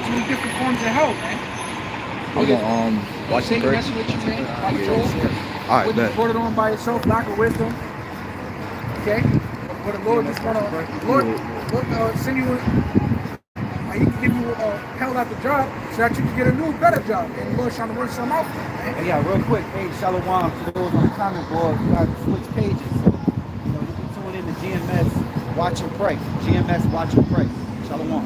multiple different forms of hell, man. I'm gonna watch Satan it. messing with you, man. By control. All right, When you brought it on by yourself, lack of wisdom. Okay? But the Lord just want to, Lord send you, he can give you hell at the job so that you can get a new, better job. And the Lord's trying to work something out for you, man. Hey, yeah, real quick. Hey, Shalom to those on the comment board. We got to switch pages. So, you can tune in to GMS Watch and Pray. GMS Watch and Pray. Shalom.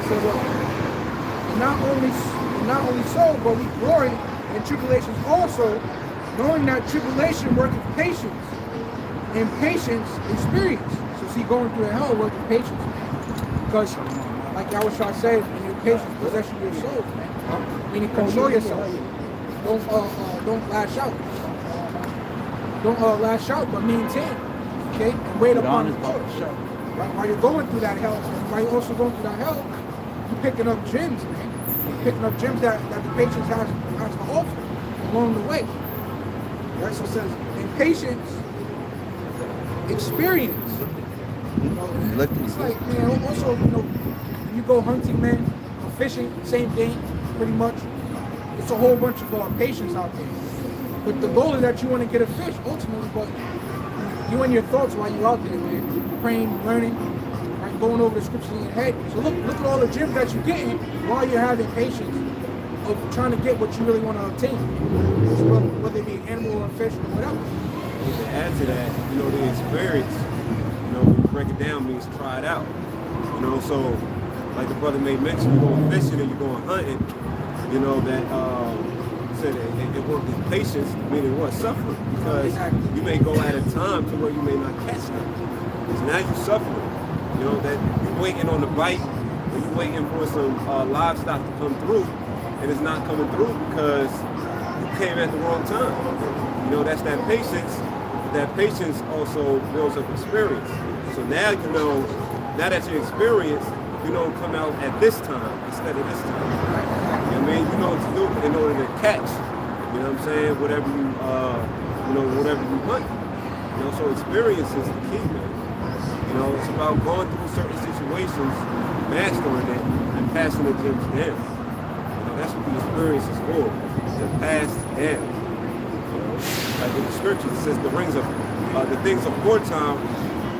So not only so, but we glory in tribulations also, knowing that tribulation worketh patience, and patience experience. So see, going through the hell worketh patience, because like Yahushua said, when your patience possession your soul, man. Meaning control yourself. Don't lash out. Don't lash out, but maintain. Okay? And wait upon the Lord. Right? While you're going through that hell, while you're also going through that hell, you're picking up gems, man. You're picking up gems that the patience has to offer along the way. Right? So it says, in patience, experience. It's like, man, also, you go hunting, man, or fishing, same thing, pretty much. It's a whole bunch of patience out there. But the goal is that you want to get a fish, ultimately, but you and your thoughts while you're out there, man, praying, learning, right, going over the scriptures in your head. So look at all the gems that you're getting while you're having patience of trying to get what you really want to obtain. So whether it be an animal or a fish or whatever. To add to that, the experience, when you break it down means try it out. So like the brother may mention, you're going fishing and you're going hunting, that said it worked with patience, meaning what? Suffering. Because you may go at a time to where you may not catch them. So now you're suffering. That you're waiting on the bite, or you're waiting for some livestock to come through, and it's not coming through because you came at the wrong time. That's that patience. That patience also builds up experience. So now now that you experience, come out at this time instead of this time. You know what to do in order to catch. Whatever you whatever you hunt. So experience is the key, man. It's about going through certain situations, mastering it, and passing the gems down. That's what the experience is for, to pass down. Like in the scriptures, it says the things of foretime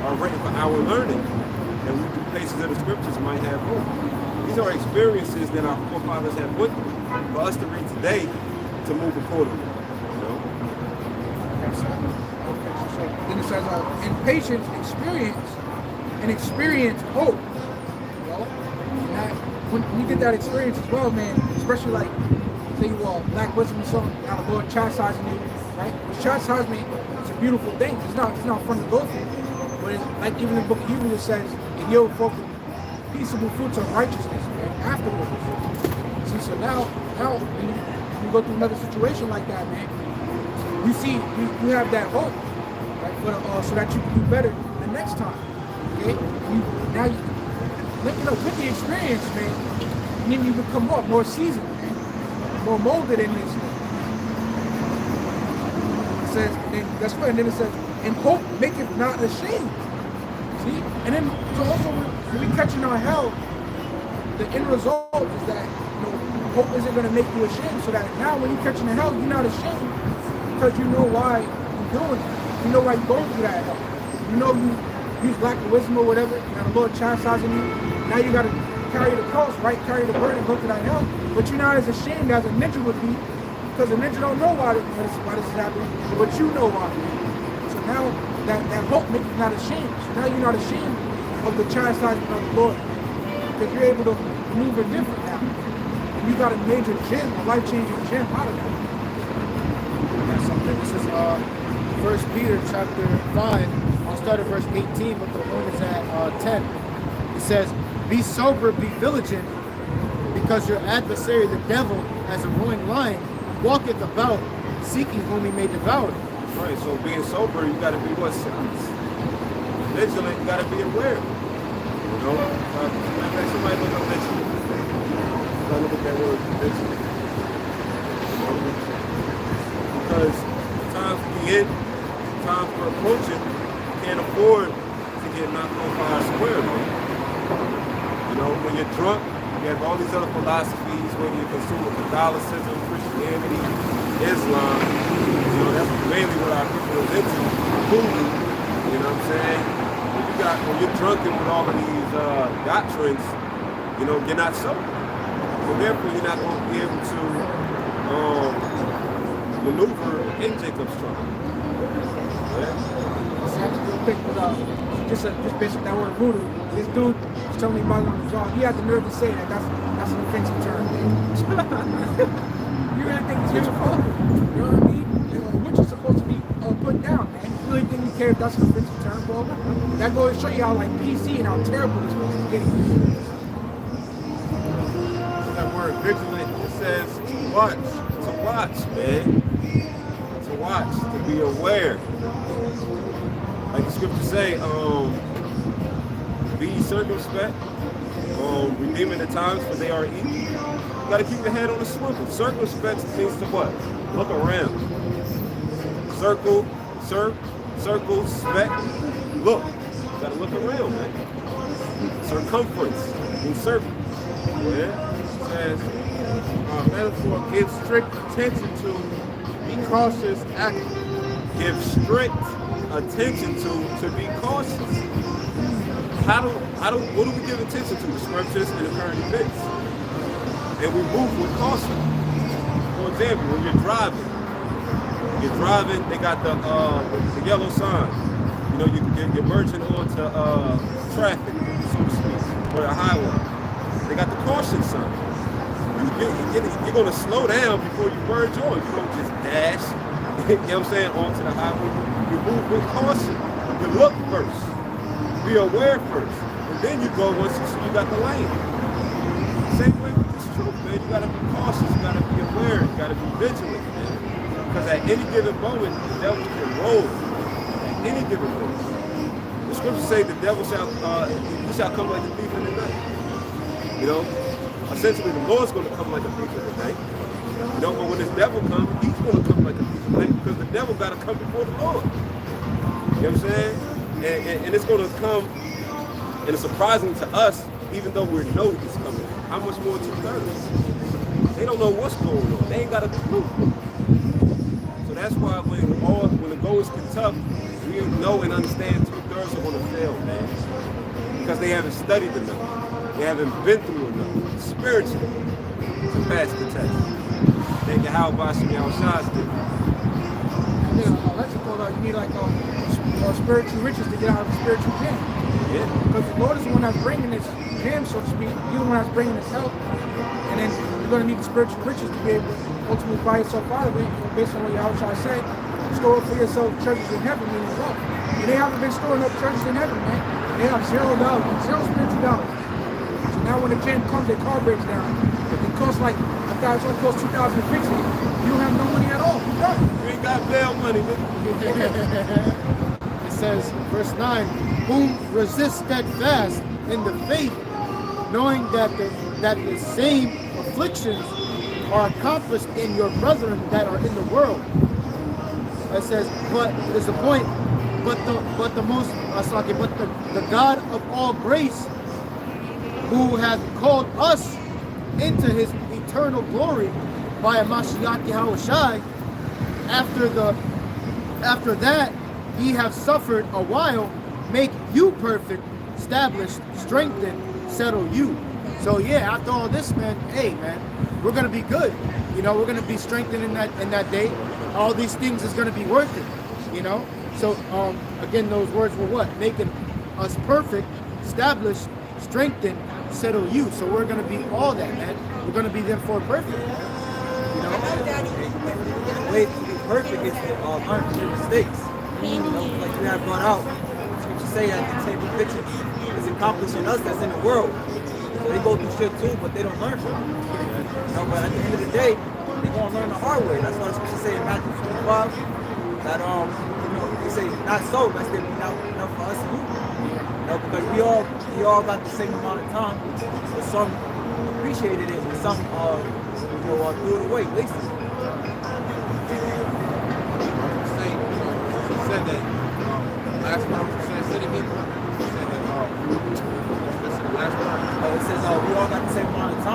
are written for our learning, and we do places of the scriptures might have hope. These are experiences that our forefathers have went through for us to read today to move accordingly. Then it says, in patience, experience, and experience hope. When you get that experience as well, man, especially like, say you lack wisdom or something, now the Lord chastising you, right? Chastisement is a beautiful thing. It's not fun to go through. But it's, like even in the book of Hebrews, it says, and yield forth peaceable fruits of righteousness, man, afterwards. See, so now when you go through another situation like that, man, you see, you have that hope, right, so that you can do better the next time. Okay? Now you looking up with the experience, man, and then you become more seasoned, man, more molded in this. It says, and then it says, and hope maketh not ashamed. See? And then so also when we catching our hell, the end result is that hope isn't going to make you ashamed, so that now when you're catching the hell, you're not ashamed because you know why you're doing it. You know why you're going through that hell. You know you use lack of wisdom or whatever, and the Lord chastising you. Now you got to carry the cross, right? Carry the burden and go through that hell. But you're not as ashamed as a ninja would be, because a ninja don't know why this is happening, but you know why. So now that hope makes you not ashamed. So now you're not ashamed of the chastisement of the Lord, because you're able to maneuver different now. And you got a major gem, a life-changing gem out of that. That's something. This is 1 Peter chapter 5. I'll start at verse 18, but the one is at 10. It says, be sober, be vigilant, because your adversary, the devil, as a roaring lion, walketh about, seeking whom he may devour. Right, so being sober, you got to be what? Vigilant, you got to be aware. Somebody look up vigilant. Look at that word, vigilant. Because the times we in, the times we're approaching, you can't afford to get knocked off our square, man. when you're drunk, you have all these other philosophies, whether you're consuming Catholicism, Christianity, Islam. You know, that's mainly what our people are into. Food, you know what I'm saying? When you're drunken with all of these doctrines, you know, you're not sober. So therefore, you're not going to be able to maneuver in Jacob's trouble. Just based on that word voodoo, this dude was telling me about it on the job. He had the nerve to say that's an offensive term. You really think he's gonna follow? You know what I mean? Which is supposed to be put down, man. You really think we care if that's an offensive term, bro? That goes to show you how like PC and how terrible this place is getting. That word vigilant, it says to watch, man. To watch, to be aware. Like the scriptures say, be circumspect, redeeming the times, for they are evil. You gotta keep your head on the swivel. Circumspect means to what? Look around. Circle, spec, look. You gotta look around, man. Circumference means circle. Yeah? It says, metaphor, give strict attention to, be cautious, active. Give strict attention to be cautious. What do we give attention to? The scriptures and the current events. And we move with caution. For example, when you're driving, they got the yellow sign. You know, you're merging onto traffic, so to speak, or the highway. They got the caution sign. You're going to slow down before you merge on. You don't just dash, you know what I'm saying, onto the highway. You move with caution. You look first. Be aware first. And then you go once you see you got the lane. Same way with this truth, man. You got to be cautious. You got to be aware. You got to be vigilant, man. Because at any given moment, the devil can roll. At any given moment. The scriptures say the devil shall come like a thief in the night. You know? Essentially, the Lord's going to come like a thief in the night. You know, but when this devil comes, he's going to come like a thief in the night because the devil got to come before the Lord. You know what I'm saying? And it's going to come, and it's surprising to us, even though we know he's coming. How much more two-thirds? They don't know what's going on. They ain't got a clue. So that's why when the goals get tough, we know and understand two-thirds are going to fail, man. Because they haven't studied enough. They haven't been through enough spiritually to pass the test. Thank you, how about you, y'all shots did. You need like spiritual riches to get out of the spiritual jam. Yeah. Because the Lord is the one that's bringing this jam, so to speak. He's the one that's bringing this help. And then you're going to need the spiritual riches to be able to ultimately buy yourself out of it. Based on what Yahweh said, store up for yourself treasures in heaven, meaning wealth. And they haven't been storing up treasures in heaven, man. They have $0, zero spiritual dollars. So now when the jam comes, their car breaks down. It costs like, I thought it's only cost $2,000 to fix it. You don't have no money at all. You're done. You ain't got bail money, man. It says, verse 9, whom resist steadfast in the faith, knowing that the same afflictions are accomplished in your brethren that are in the world. It says, but there's a point, but the God of all grace, who hath called us into his eternal glory by a Mashiach Yahushai, after that ye have suffered a while, make you perfect, established, strengthened, settle you. So yeah, after all this, man, hey man, we're gonna be good. You know, we're gonna be strengthened in that day. All these things is gonna be worth it. You know. So again, those words were what? Making us perfect, established, strengthened, settle you. So we're gonna be all that, man. We're gonna be them for perfect. You know. The way to be perfect is to learn from your mistakes. You know, like you have brought out, scripture say that the table picture is accomplishing us that's in the world. So they go through shit too, but they don't learn from it. You know, but at the end of the day, they're gonna learn the hard way. That's why the scripture say in Matthew 25 that you know, they say not so, that's there be not enough for us and you. You know, because we all got the same amount of time, but some appreciated it and some threw it away, wasted it. Said that last part, said it again. Said that last part. It says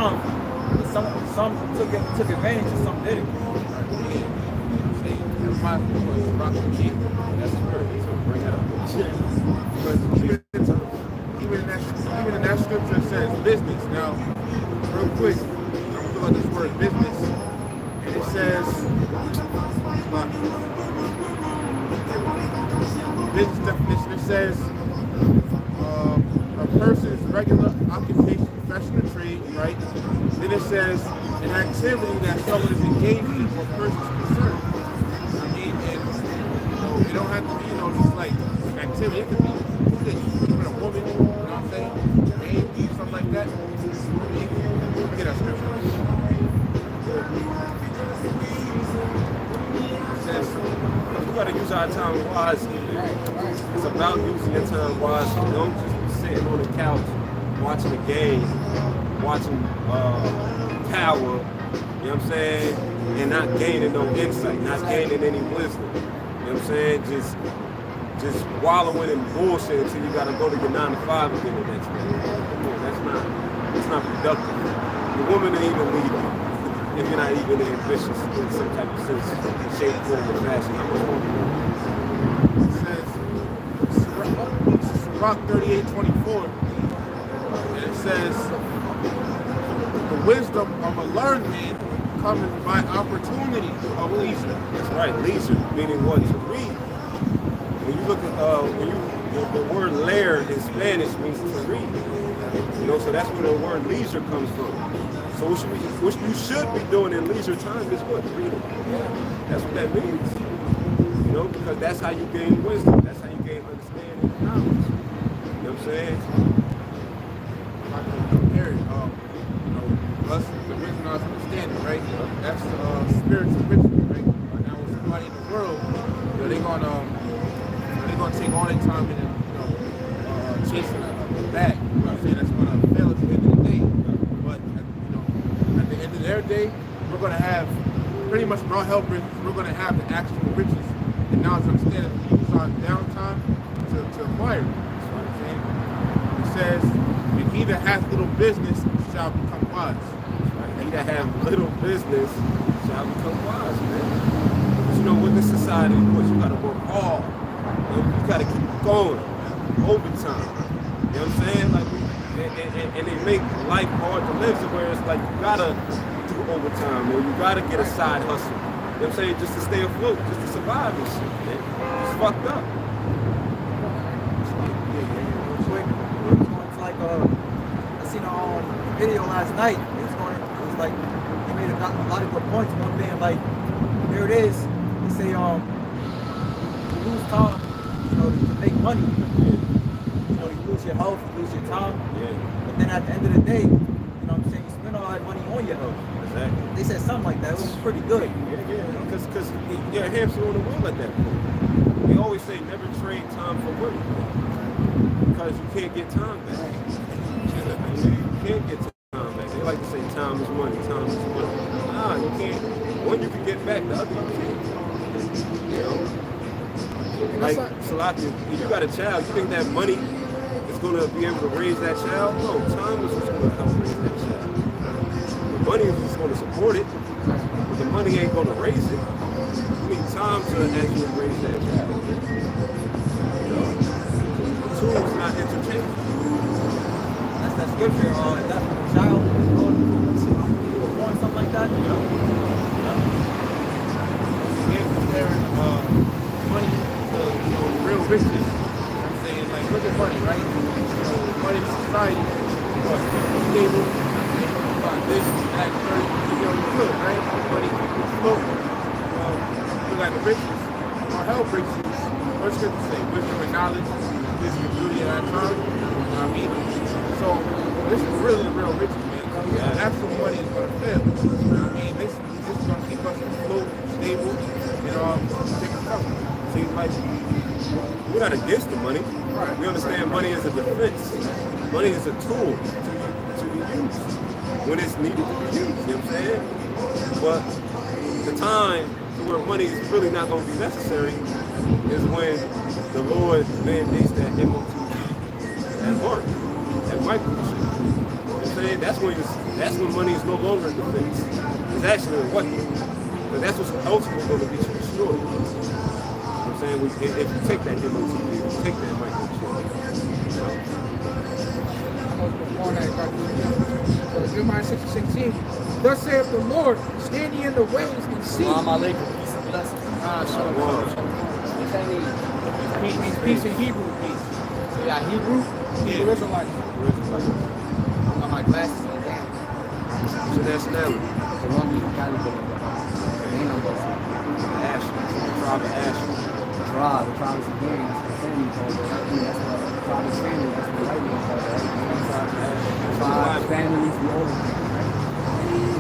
time, but some took advantage and some didn't. That's That's so bring it up. But even in that scripture it says business. Now, real quick, I'm gonna look at this word business, and it says business definition. It says a person's regular occupation, profession, or trade, right? Then it says an activity that someone is engaged in or person's concerned. I mean, and it don't have to be, just like an activity. It could be even a woman, you know what I'm saying? Maybe something like that. Let me get that scripture. It says, We gotta use our time wisely. It's about using your time wisely. Don't just be sitting on the couch watching a game, watching power, you know what I'm saying, and not gaining no insight, not gaining any wisdom. You know what I'm saying? Just wallowing in bullshit until you gotta go to your 9 to 5 again the next day. Come on, that's not productive. The woman ain't even lead you if you're not even ambitious in some type of sense, shape, form, or fashion. it says, Sirach 38:24, and it says, the wisdom of a learned man cometh by opportunity of leisure. That's right, leisure, meaning what? To read. When you look at the word leer in Spanish means to read. So that's where the word leisure comes from. So what you should be doing in leisure time is what? Reading. That's what that means. Because that's how you gain wisdom. That's how you gain understanding and knowledge. You know what I'm saying? If I can compare it, us, the wisdom of understanding, right? That's spiritual wisdom, right? Now, with somebody in the world, they're gonna take all their time and chasing a bag. You know what I'm saying? That's gonna fail at the end of the day. But at the end of their day, we're gonna have pretty much with our help riches, we're gonna have the actual riches and knowledge and understanding to use our downtime to acquire it. That's what I'm saying. It says, and he that has little business shall become wise. He that have little business shall become wise, man. But with this society, of course, you gotta work hard. You gotta keep going. Overtime. You know what I'm saying? Like, and they make life hard to live to where it's like you gotta do overtime, or you gotta get a side hustle. You know what I'm saying? Just to stay afloat, just to survive this shit, man. It's fucked up. It's like I seen a video last night. It was like he made a lot of good points. One thing, like, there it is. They say you lose time, to make money. You lose your health, you lose your time. Yeah. But then at the end of the day, what I'm saying, you spend all that money on your health. Exactly. They said something like that. It was pretty good. Yeah. Because you're a hamster on the wheel at that point. They always say never trade time for money. Because you can't get time back. You can't get time back. They like to say time is money, time is money. Nah, you can't. One you can get back, the other you can't. Like, Salaki, if you got a child, you think that money is going to be able to raise that child? No, time is just going to help raise that child. The money is just going to support it, but the money ain't going to raise it. You need time to actually raise that child. The tool's not interchangeable. That's that scripture. That's when a child is born, something like that. You can't compare money to real riches. You know what I'm saying? Like, look at money, right? Money in society, stable, this, that, good, right? Money, look, look at the riches. Our health riches, what's good to say? Wisdom and knowledge, this is beauty in our time. You know what I mean? So, this is really the real riches, man. Actual money is going to fail. You know what I mean? This is going to keep us afloat, stable, and take us out. See, like, we're not against the money. Right. We understand money is a defense. Money is a tool to be used when it's needed to be used. You know what I'm saying? But the time to where money is really not going to be necessary is when the Lord mandates that MOT at work, at microchip. You know what I'm saying? That's when money is no longer a defense. It's actually a weapon. But that's what's ultimately going to get you destroyed. You know what I'm saying? If you take that MOTV, if you take that microchip, Jeremiah 6:16. Thus saith the Lord, stand ye in the ways and see. Peace and blessings. Peace in Hebrew. Peace. Yeah, Hebrew. Hebrew Israelites. I got my glasses on down. what's your nationality? Colombian, California. Ain't no blessing. Ashley, the tribe of Ashley. The tribe is a gang. That's the family called it. I think that's the tribe is family. That's the white man called it. Tribe, families, the old one.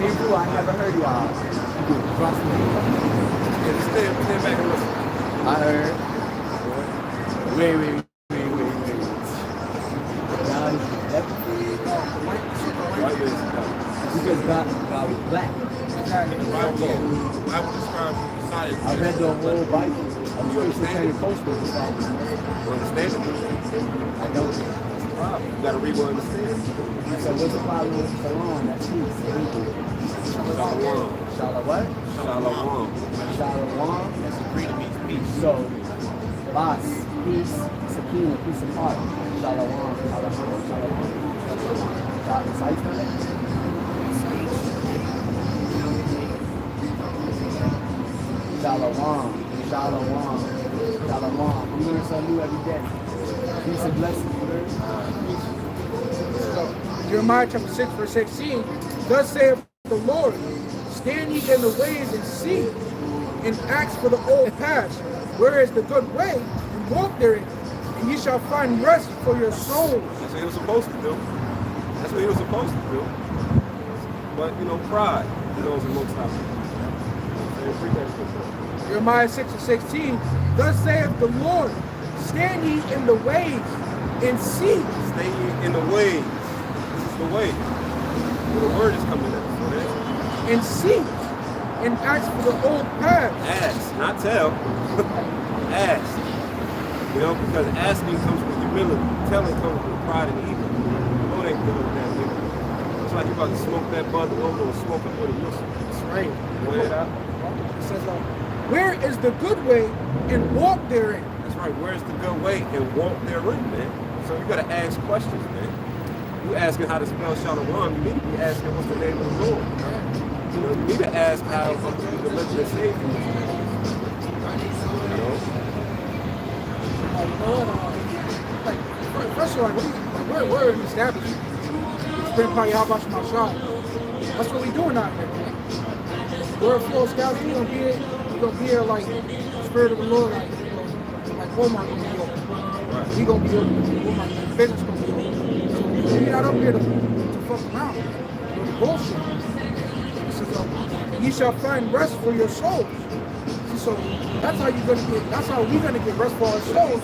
Hebrew, I never heard y'all. Trust me. Yeah, stand back and listen. I heard. Wait. White man's Because God was black. Bible describes Messiah. I read the whole Bible. I'm still pretending postal beside me. You understand it? I don't. You gotta read what understand. So what's the problem with Shalom? That's peace. Shalom. Shalom what? Shalom. Shalom. That's agreed to mean peace. So, Bas, peace, Sakina, peace of heart. Shalom. That's how you spell it? Shalom. I'm learning something new every day. Peace and blessings, Jeremiah chapter 6, verse 16. Thus saith the Lord, stand ye in the ways and see, and ask for the old paths, where is the good way, and walk therein, and ye shall find rest for your souls. That's what he was supposed to do. That's what he was supposed to do. But, pride, is the most top. Jeremiah 6 and 16. Thus saith the Lord, stand ye in the ways and see. Stay in the ways. This is the way. Where the word is coming in. And seek and ask for the old path. Ask, not tell. Ask. Because asking comes with humility. Telling comes with pride and ego. Lord ain't good with that nigga. It's like you about to smoke that bud, the Lord will smoke it with a whistle. That's right. Go ahead out. It says, where is the good way and walk therein? That's right. Where's the good way and walk therein, man? So you gotta ask questions, man. You asking how to spell Shalom, you need to be asking what's the name of the Lord. You need to ask how I'm to be delivered and saved from this man. First of all, we're established. Spring party, how about my shot? That's what we doing out here, man. We're a full scouts. We're gonna be here like the Spirit of the Lord, like Walmart gonna be open. We gonna be open. Walmart business gonna be open. So we're not up here to fuck around. We're bullshit. This is ye shall find rest for your souls. So that's how we're gonna get rest for our souls,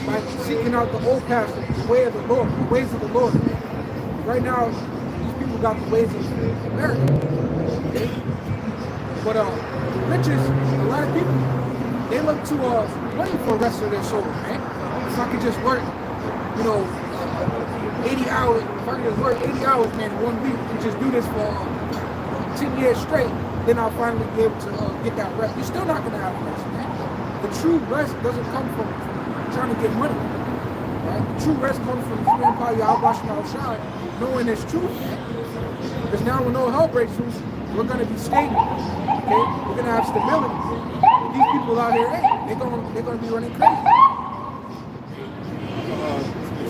by seeking out the old path, the way of the Lord, the ways of the Lord. Right now, these people got the ways of America. Okay? But riches, a lot of people, they look to money for the rest of their soul, man. If I could just work, 80 hours, if I could just work 80 hours, man, in 1 week, and just do this for 10 years straight, then I'll finally be able to get that rest. You're still not going to have rest, man. The true rest doesn't come from trying to get money, right? The true rest comes from spending outside, knowing it's true, man. Because now when no hell breaks loose, we're going to be stable, okay? We're going to have stability. These people out here, they're going to be running crazy.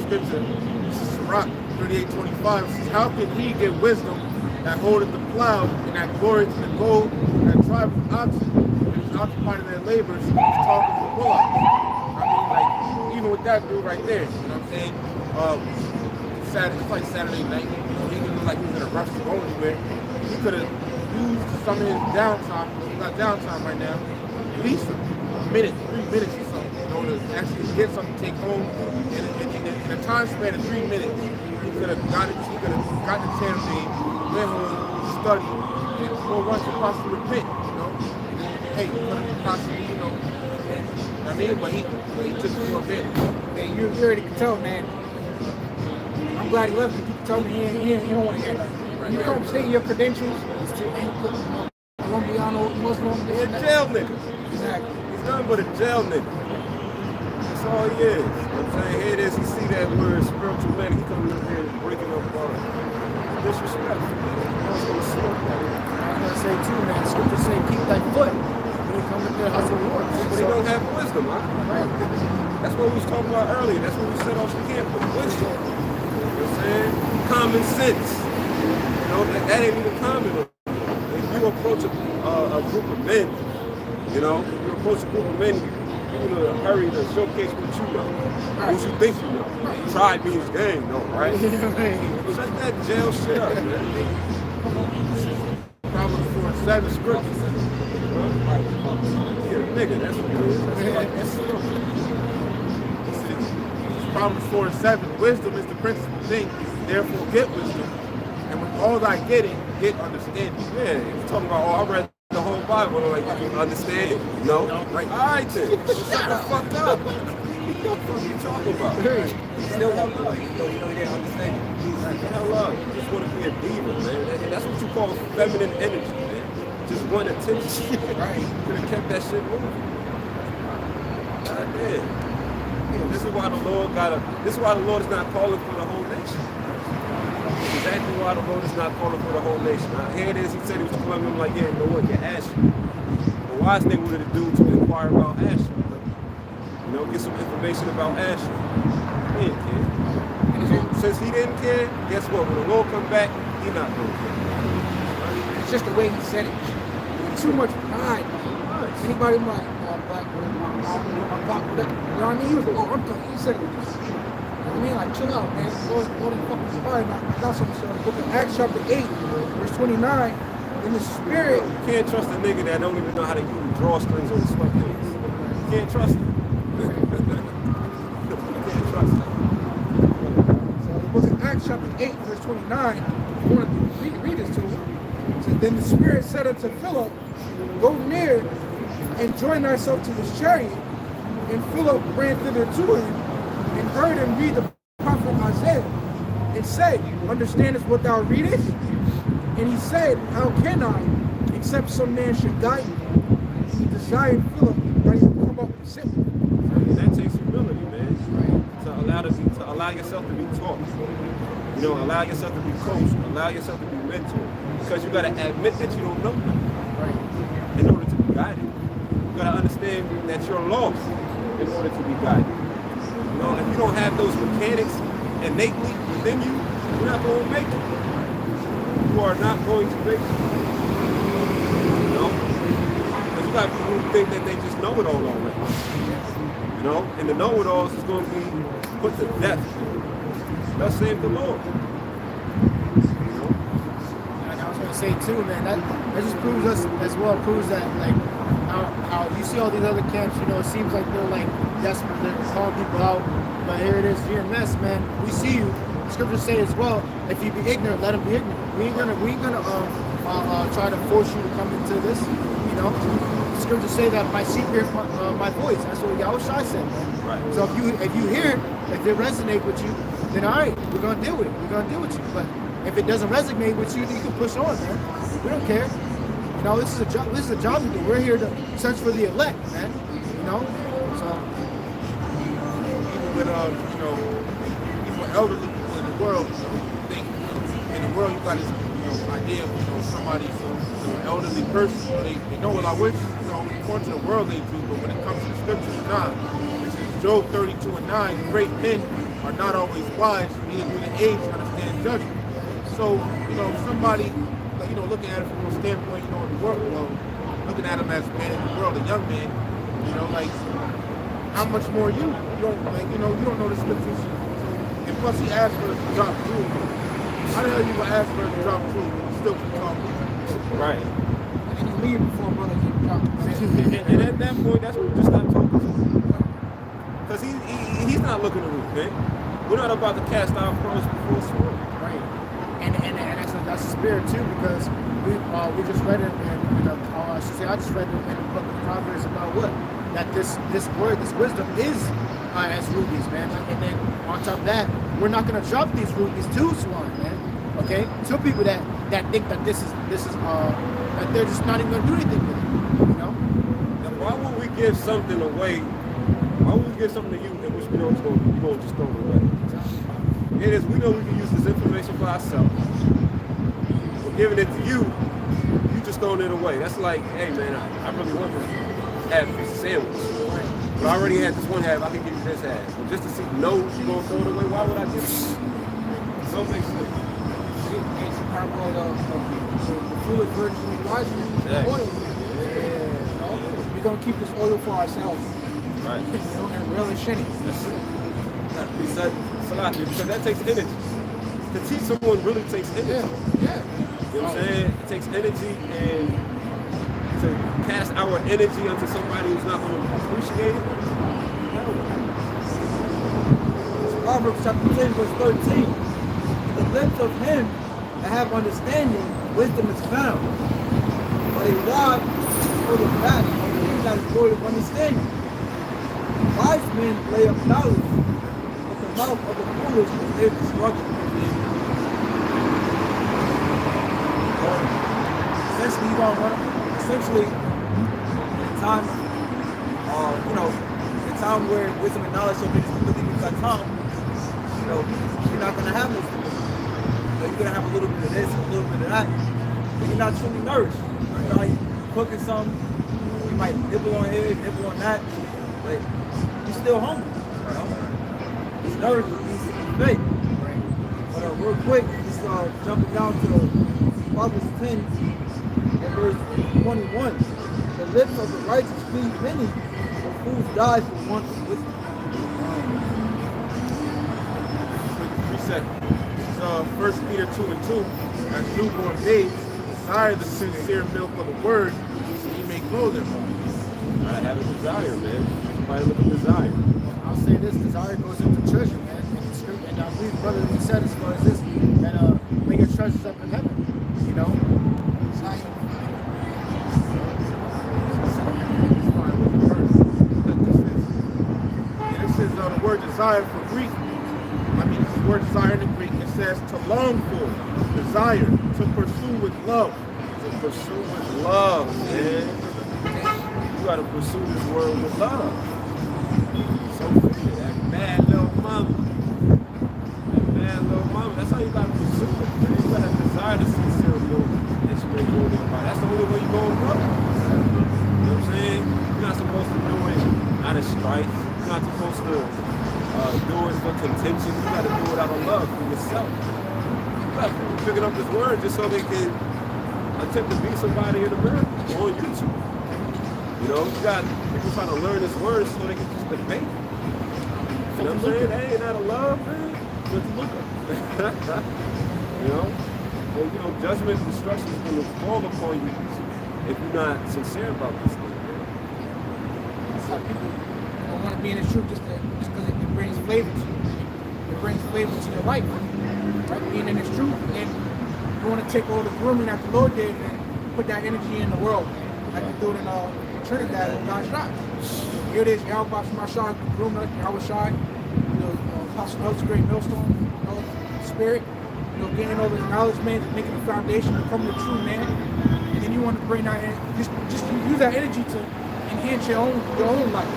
Scripture, this is Sirach 38:25. Says, how can he get wisdom that holdeth the plow and that glory to the gold and that driveth oxen and is occupied in their labors and is talking to bullocks? I mean, even with that dude right there, you know what I'm saying? It's like Saturday night. He didn't look like he was in a rush to go anywhere. He could have used some of his downtime. He's got downtime right now. At least a minute, 3 minutes or something, to actually get something to take home. In a time span of 3 minutes, he could have gotten the chance to went home, study, and go run to possibly repent, Hey, possibly, I mean, but he took it for a bit. Hey, you already can tell, man. I'm glad he left me. tell me he don't want to hear nothing. You come state your credentials, Colombiano, Muslim, He's a jail nigga. Exactly. He's nothing but a jail nigga. That's all he is. You know what I'm saying? Here it is, he see that word spiritual man, he coming up here and breaking up disrespectful. I was gonna smoke that. I was gonna say too, man. Scripture say keep thy foot when you come into the house of the Lord. But he don't have wisdom, huh? Right. That's what we was talking about earlier. That's what we set off the camp with wisdom. You know what I'm saying? Common sense. You know, that ain't even common. If you approach a group of men, you know, you approach a group of men, you're in a hurry to showcase what you know. What you think you know. Try means game, though, right? Shut that jail shit up, man. Proverbs 4:7 scriptures. You're a nigga, that's what it is. Proverbs 4:7. Wisdom is the principal thing. Therefore, get wisdom. And with all thy getting, get understanding. Yeah, he's talking about, oh, I read the whole Bible, like, you can understand it? No? Like, all right then, shut the fuck up. What the fuck are you talking about? Still don't know. You know he didn't understand. Like, the hell up. You just want to be a diva, man. That's what you call feminine energy, man. Just want attention. Right. You could have kept that shit moving. God damn. This is why the Lord is not calling for the whole nation. Exactly why the Lord is not calling for the whole nation. Now, here it is, he said he was calling them like, yeah, you know what, get Asher. The wise thing would have to do to inquire about Asher. You know, get some information about Asher. He didn't care. Since he didn't care, guess what? When the Lord come back, he not going to care. It's just the way he said it. Too much pride. Anybody like black, you know what I mean? He was I'm talking. He said it. I mean, like, chill out, man. Lord fucking inspired. I got something to the book of Acts chapter 8, verse 29. In the spirit. You can't trust a nigga that don't even know how to use drawstrings on his sweatpants. You can't trust him. You can't trust him. So the book of Acts chapter 8, verse 29, I want to read this to him. So then the spirit said unto Philip, go near and join thyself to this chariot. And Philip ran thither to him and heard him read the prophet Isaiah and said, understandest what thou readest? And he said, how can I, except some man should guide me? And he desired Philip that he would come up and sit with him. That takes humility, man. Right. To allow yourself to be taught. You know, allow yourself to be coached. Allow yourself to be mentored. Because you got to admit that you don't know nothing. Right. In order to be guided. You got to understand that you're lost in order to be guided. You know, if you don't have those mechanics innately within you, you're not going to make it. You are not going to make it. You know? Because you got people who think that they just know it all already. You know? And the know-it-alls is going to be put to death. Thus save the Lord. You know? And I was going to say too, man, that just proves us as well, proves that, like, how you see all these other camps, you know, it seems like they're like desperate, they're calling people out, but here it is, GMS, man, we see you. The scriptures say as well, if you be ignorant, let them be ignorant. We ain't gonna try to force you to come into this, you know. The scriptures say that my sheep hear my voice. That's what Yahushua said, man. Right. So if you hear it, if it resonate with you, then all right, we're gonna deal with it. We're gonna deal with you. But if it doesn't resonate with you, then you can push on, man. We don't care. You know, this is a job. This is a job to do. We're here to search for the elect, man. You know, so Even with you know, even with elderly people in the world, think in the world you got this idea of somebody, an elderly person. They know what I wish, according to the world they do, but when it comes to the scriptures, nah. This is Job 32:9. Great men are not always wise, neither do the aged understand judgment. So somebody. Looking at it from a standpoint, in the world, looking at him as a man in the world, a young man, like, how much more you don't know the scriptures. And plus he asked for us to drop truth. How the hell you gonna ask for us to drop truth when you still keep talking? Right. And then you leave before brother can drop. And at that point, that's what we just not talking to. Because he's not looking to repent. We're not about to cast our pearls before sword. Right. And that's the spirit too, because we just read it, and I just read it in the book of Proverbs about what? That this word, this wisdom is as rubies, man. And then on top of that, we're not gonna drop these rubies to Swan, man. Okay, to people that think that this is that they're just not even gonna do anything with it, you know. Now, why would we give something away? Why would we give something to you in which we know you're going to just throw it away? It is. We know we can use this information for ourselves. We're giving it to you. You just throwing it away. That's like, hey man, I really want to have a piece of sandwich. But I already had this one half. I can give you this half. But just to see, no, you're going to throw it away. Why would I give it? So it makes sense. It's a parable of the foolish virgin and wise Exactly. oil. We're gonna keep this oil for ourselves. Right. You know, and really shitty. That's it. That reset Salaki, because that takes energy. To teach someone really takes energy. Yeah. You know what I'm saying? It takes energy, and to cast our energy onto somebody who's not going to appreciate it. Proverbs chapter 10, verse 13. The lips of him that have understanding, wisdom is found. But a rod for the back of him that is void of understanding. Wise men lay up knowledge, but the mouth of the foolish is their destruction. Essentially, you don't want to, essentially, the time, the time where wisdom and knowledge are really become time, you're not going to have this. You're going to have a little bit of this, a little bit of that, but you're not truly nourished. You know, you cooking something, you might nibble on here, nibble on that, but you're still hungry. You know? It's nourishment, it needs to be fake. But real quick, just jumping down to Proverbs 10 and verse 21. The lips of the righteous feed many, but fools die for want of wisdom. Reset. This is 1 Peter 2 and 2. As newborn babes, desire the sincere milk of the word, so you may grow thereby. I have a desire, man. Somebody look at desire. I'll say this: desire goes into treasure, man. And I believe, brother, he said as far as this, that lay your treasures up in heaven. You know, it's like This is the word desire for Greek. The word desire in the Greek, it says to long for, desire, to pursue with love. To pursue with love, man. You gotta pursue this word with love. So that bad little mama. That bad little mama. That's how you gotta pursue it. You gotta desire the sincere milk that you may grow thereby. That's the only way you're gonna grow. You know what I'm saying? You're not supposed to do it out of strife. You're not supposed to do it for contention. You gotta do it out of love for yourself. You gotta pick up this word just so they can attempt to be somebody in America or on YouTube. You know, you got people trying to learn this word so they can just debate. You know what I'm saying? That ain't out of love, man. Just look up. You know? And, judgment and destruction is going to fall upon you if you're not sincere about this thing. That's how people don't want to be in the truth just because it brings flavor to you. It brings flavor to your life. Right? Being in this truth, and you want to take all the grooming that the Lord did and put that energy in the world. Like you do it in Trinidad and God's shot. Here it is, Yahweh Shah, groom us, Yahweh Shah, Apostle Notes, great millstone, spirit, gaining all this knowledge, man, making the foundation, becoming the true man. And then you want to bring that in, just use that energy to enhance your own life.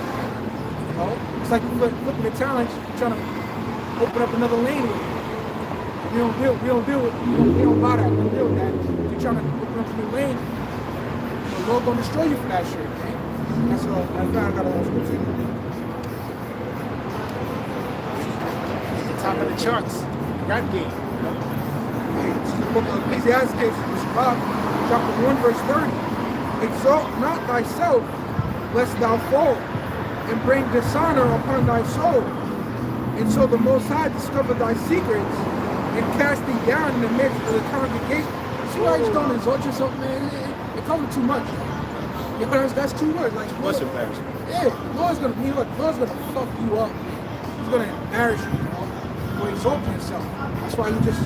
It's like flipping the challenge, trying to open up another lane. We don't buy that, we don't build that. You're trying to open up a new lane. The Lord gonna destroy you for that shit, man. That's all. That's why I got a whole scripture. at the top of the charts, rap game. This is the book of Ecclesiastes, chapter 1, verse 30. Exalt not thyself, lest thou fall, and bring dishonor upon thy soul. And so the Most High discover thy secrets and cast thee down in the midst of the congregation. See why you just don't exalt yourself, man? It comes too much. That's too much. Like, Much embarrassment. Yeah, Lord's gonna fuck you up. He's gonna embarrass you, for exalting yourself. That's why we just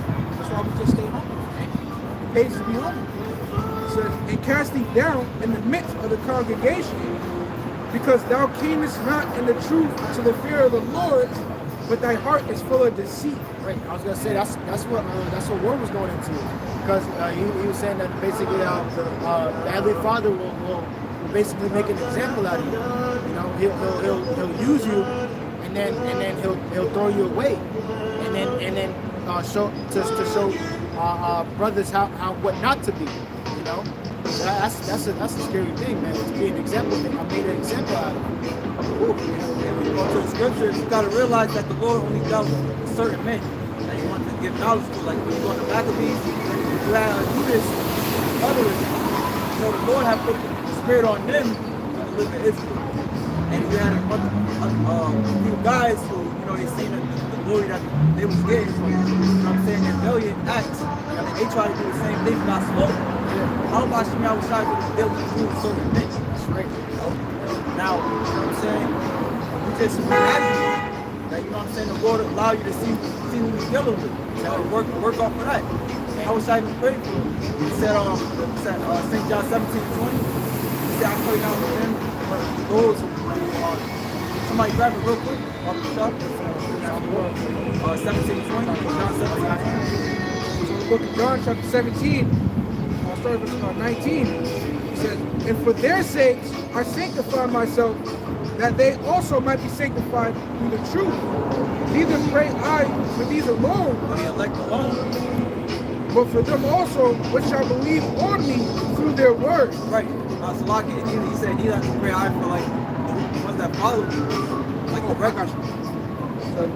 stay humble. It pays to be humble. It says, and cast thee down in the midst of the congregation. because thou camest not in the truth to the fear of the Lord, but thy heart is full of deceit. Right. I was gonna say that's what Word was going into, because he was saying that basically the Heavenly Father will basically make an example out of you. You know, he'll use you, and then he'll throw you away, and then show brothers how what not to be. You know, that's a scary thing, man. To be an example. I made an example out of it. When you go to the scriptures, you gotta realize that the Lord only dealt with certain men that He wanted to give knowledge to. Like when you go to Maccabees, you had Judas, others. You know, the Lord had put the Spirit on them to deliver Israel. And you had a few guys who, you know, they seen the glory that they was getting from, you know what I'm saying, their valiant acts. And they try to do the same thing, not slow. How about Shemi Awashai was dealing with certain things? That's right. Now, you know what I'm saying? You just be happy that, you know what I'm saying, the Lord allow you to see who you're dealing with. You know, work off of that. And how was I even praying for him? He said, St. John 17:20. He said, I pray down with them for those who, somebody grab it real quick off the shop. 17:20. John 17:20. So the book of John, chapter 17, I'll start with 19. He says, and for their sakes I sanctify myself, that they also might be sanctified through the truth. Neither pray I for these alone, The elect alone. but for them also which shall believe on me through their word. Right. Salaki, he said he doesn't pray I for like the ones that follow me. Like the record.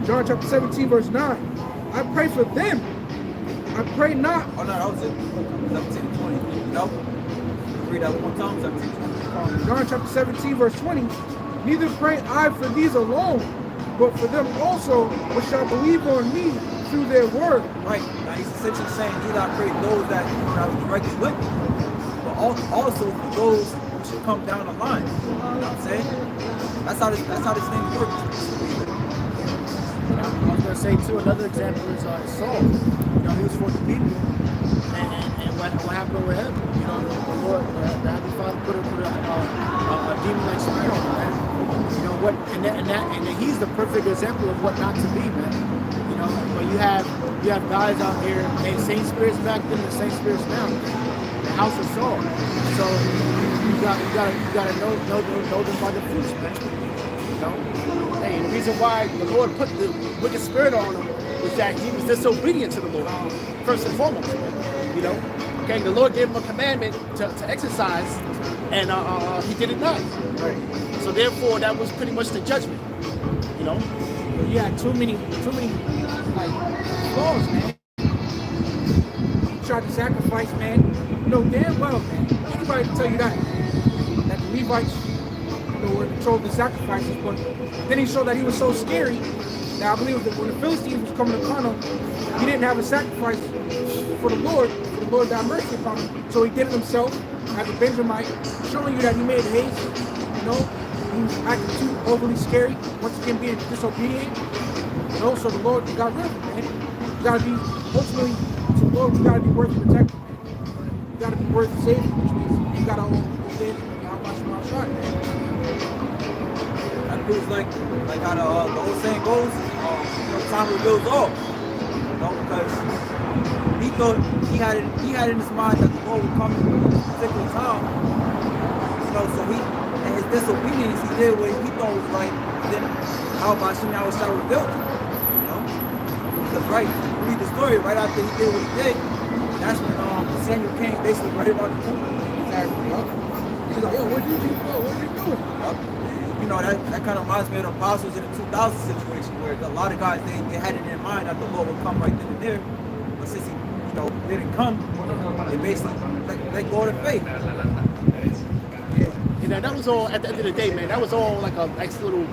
John chapter 17, verse 9. I pray for them. I pray not. Oh no, that was it. 17:20. No? Read that one more time, 17:20. John chapter 17, verse 20. Neither pray I for these alone, but for them also which shall believe on me through their word. Right. Now he's essentially saying he not pray those that was directly with me, but also for those who should come down the line. You know what I'm saying? That's how this thing works. I was gonna say too. Another example is Saul. You know, he was for the people, and what happened with him? You know, the Lord, the Heavenly Father put a demon-like spirit on him, man. You know what? And he's the perfect example of what not to be, man. You know, but you have guys out here, and same spirits back then, the same spirits now. The house of Saul. So you gotta know them by the fruits, man. You know. Hey, the reason why the Lord put the wicked spirit on him was that he was disobedient to the Lord, first and foremost. You know, okay, the Lord gave him a commandment to exercise, and he did it not. Right. So therefore, that was pretty much the judgment. You know, You had too many like flaws, man. You tried to sacrifice, man. You know damn well, man. Anybody can tell you that the Levites, were in control of the sacrifices, but then he showed that he was so scary that I believe that when the Philistines was coming upon him, he didn't have a sacrifice for the Lord to have mercy upon him. So he did it himself as a Benjamite, showing you that he made haste, you know, he was acting too overly scary, once again being disobedient, you know, so the Lord got rid of him, man. You gotta be, ultimately, to the Lord, we gotta be worth protecting. You gotta be worth saving, which means you gotta obey my shot, man. That proves like how the old saying goes, time reveals all. You know, because he thought he had in his mind that the Lord would come in a particular time. You know, so and his disobedience, he did what he thought was right. Then how about Shemi Awashai revealed it? You know, because read the story right after he did what he did. That's when Samuel came basically right about the tomb. Exactly. He's like, yo, what did you do? What are you doing? You know, that kind of reminds me of the apostles in the 2000 situation where a lot of guys, they had it in their mind that the Lord would come right then and there. But since he, didn't come, they basically let go of the faith. Yeah. You know, that was all, at the end of the day, man, that was all like a nice little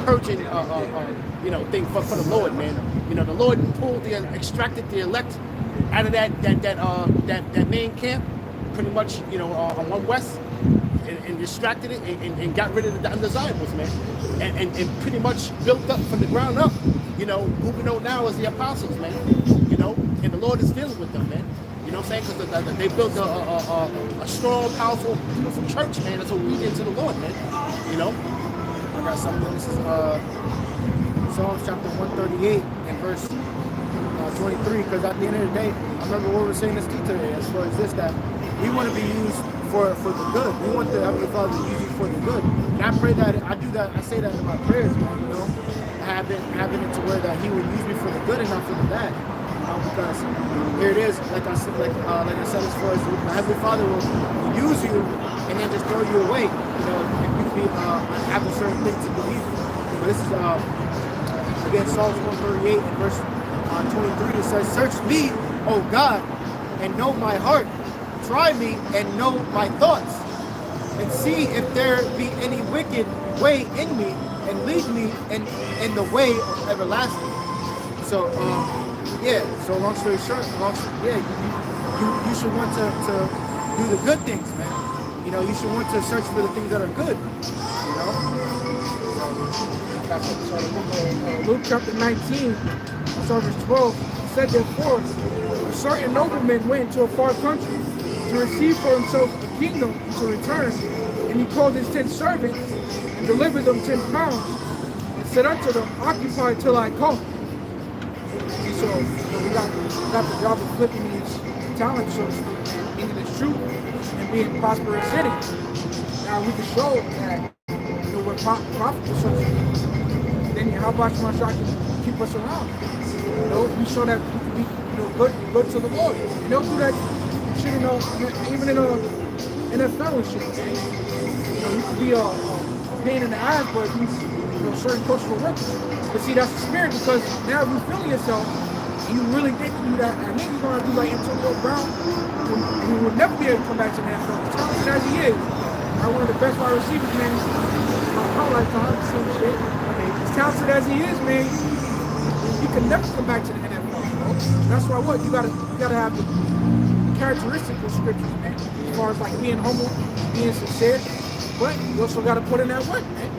purging, thing for the Lord, man. You know, the Lord extracted the elect out of that main camp, pretty much, on 1 West, and distracted it and got rid of the undesirables, man. And pretty much built up from the ground up, who we know now as the apostles, man. And the Lord is dealing with them, man. know what I'm saying? Because they built a strong, powerful, beautiful church, man, that's obedient to the Lord, man. You know? I got something. This is Psalms chapter 138 and verse 23, because at the end of the day, I remember what we were saying this today, as far as this, that we want to be used for the good. We want the Heavenly Father to use you for the good. And I pray that, I say that in my prayers, man, you know, having it to where that He would use me for the good and not for the bad. You know, because here it is, like I said, as far as the Heavenly Father will use you and then just throw you away, you know, and you be having certain things to believe in. But this is again Psalms 138 and verse 23. It says, "Search me, O God, and know my heart. Try me and know my thoughts, and see if there be any wicked way in me, and lead me in the way of everlasting." So, yeah. So, long story short, you should want to do the good things, man. You know, you should want to search for the things that are good. You know. So Luke chapter 19, verse 12, said therefore, a certain nobleman went into a far country to receive for himself a kingdom to return, and he called his 10 servants and delivered them 10 pounds, and said unto them, Occupy till I come. And so we got the job of flipping these talents, so to speak, into this truth and being prosperous in it. Now we can show that we're profitable, so to speak. Then how about Shah can keep us around? You know, we show that we can be good to the Lord. And they'll do that shit, even in NFL and shit. You know, you can be a pain in the ass, but certain coaches will work. But see, that's the spirit, because now if you feel yourself, and you really think you do that, I think you're gonna do like Antonio Brown, who will never be able to come back to the NFL. As talented as he is, one of the best wide receivers, man. My lifetime, same shit. As talented as he is, man, he can never come back to the NFL. You know? That's why you gotta have the characteristics of scriptures, man. As far as like being humble, being sincere, but you also gotta put in that work, man.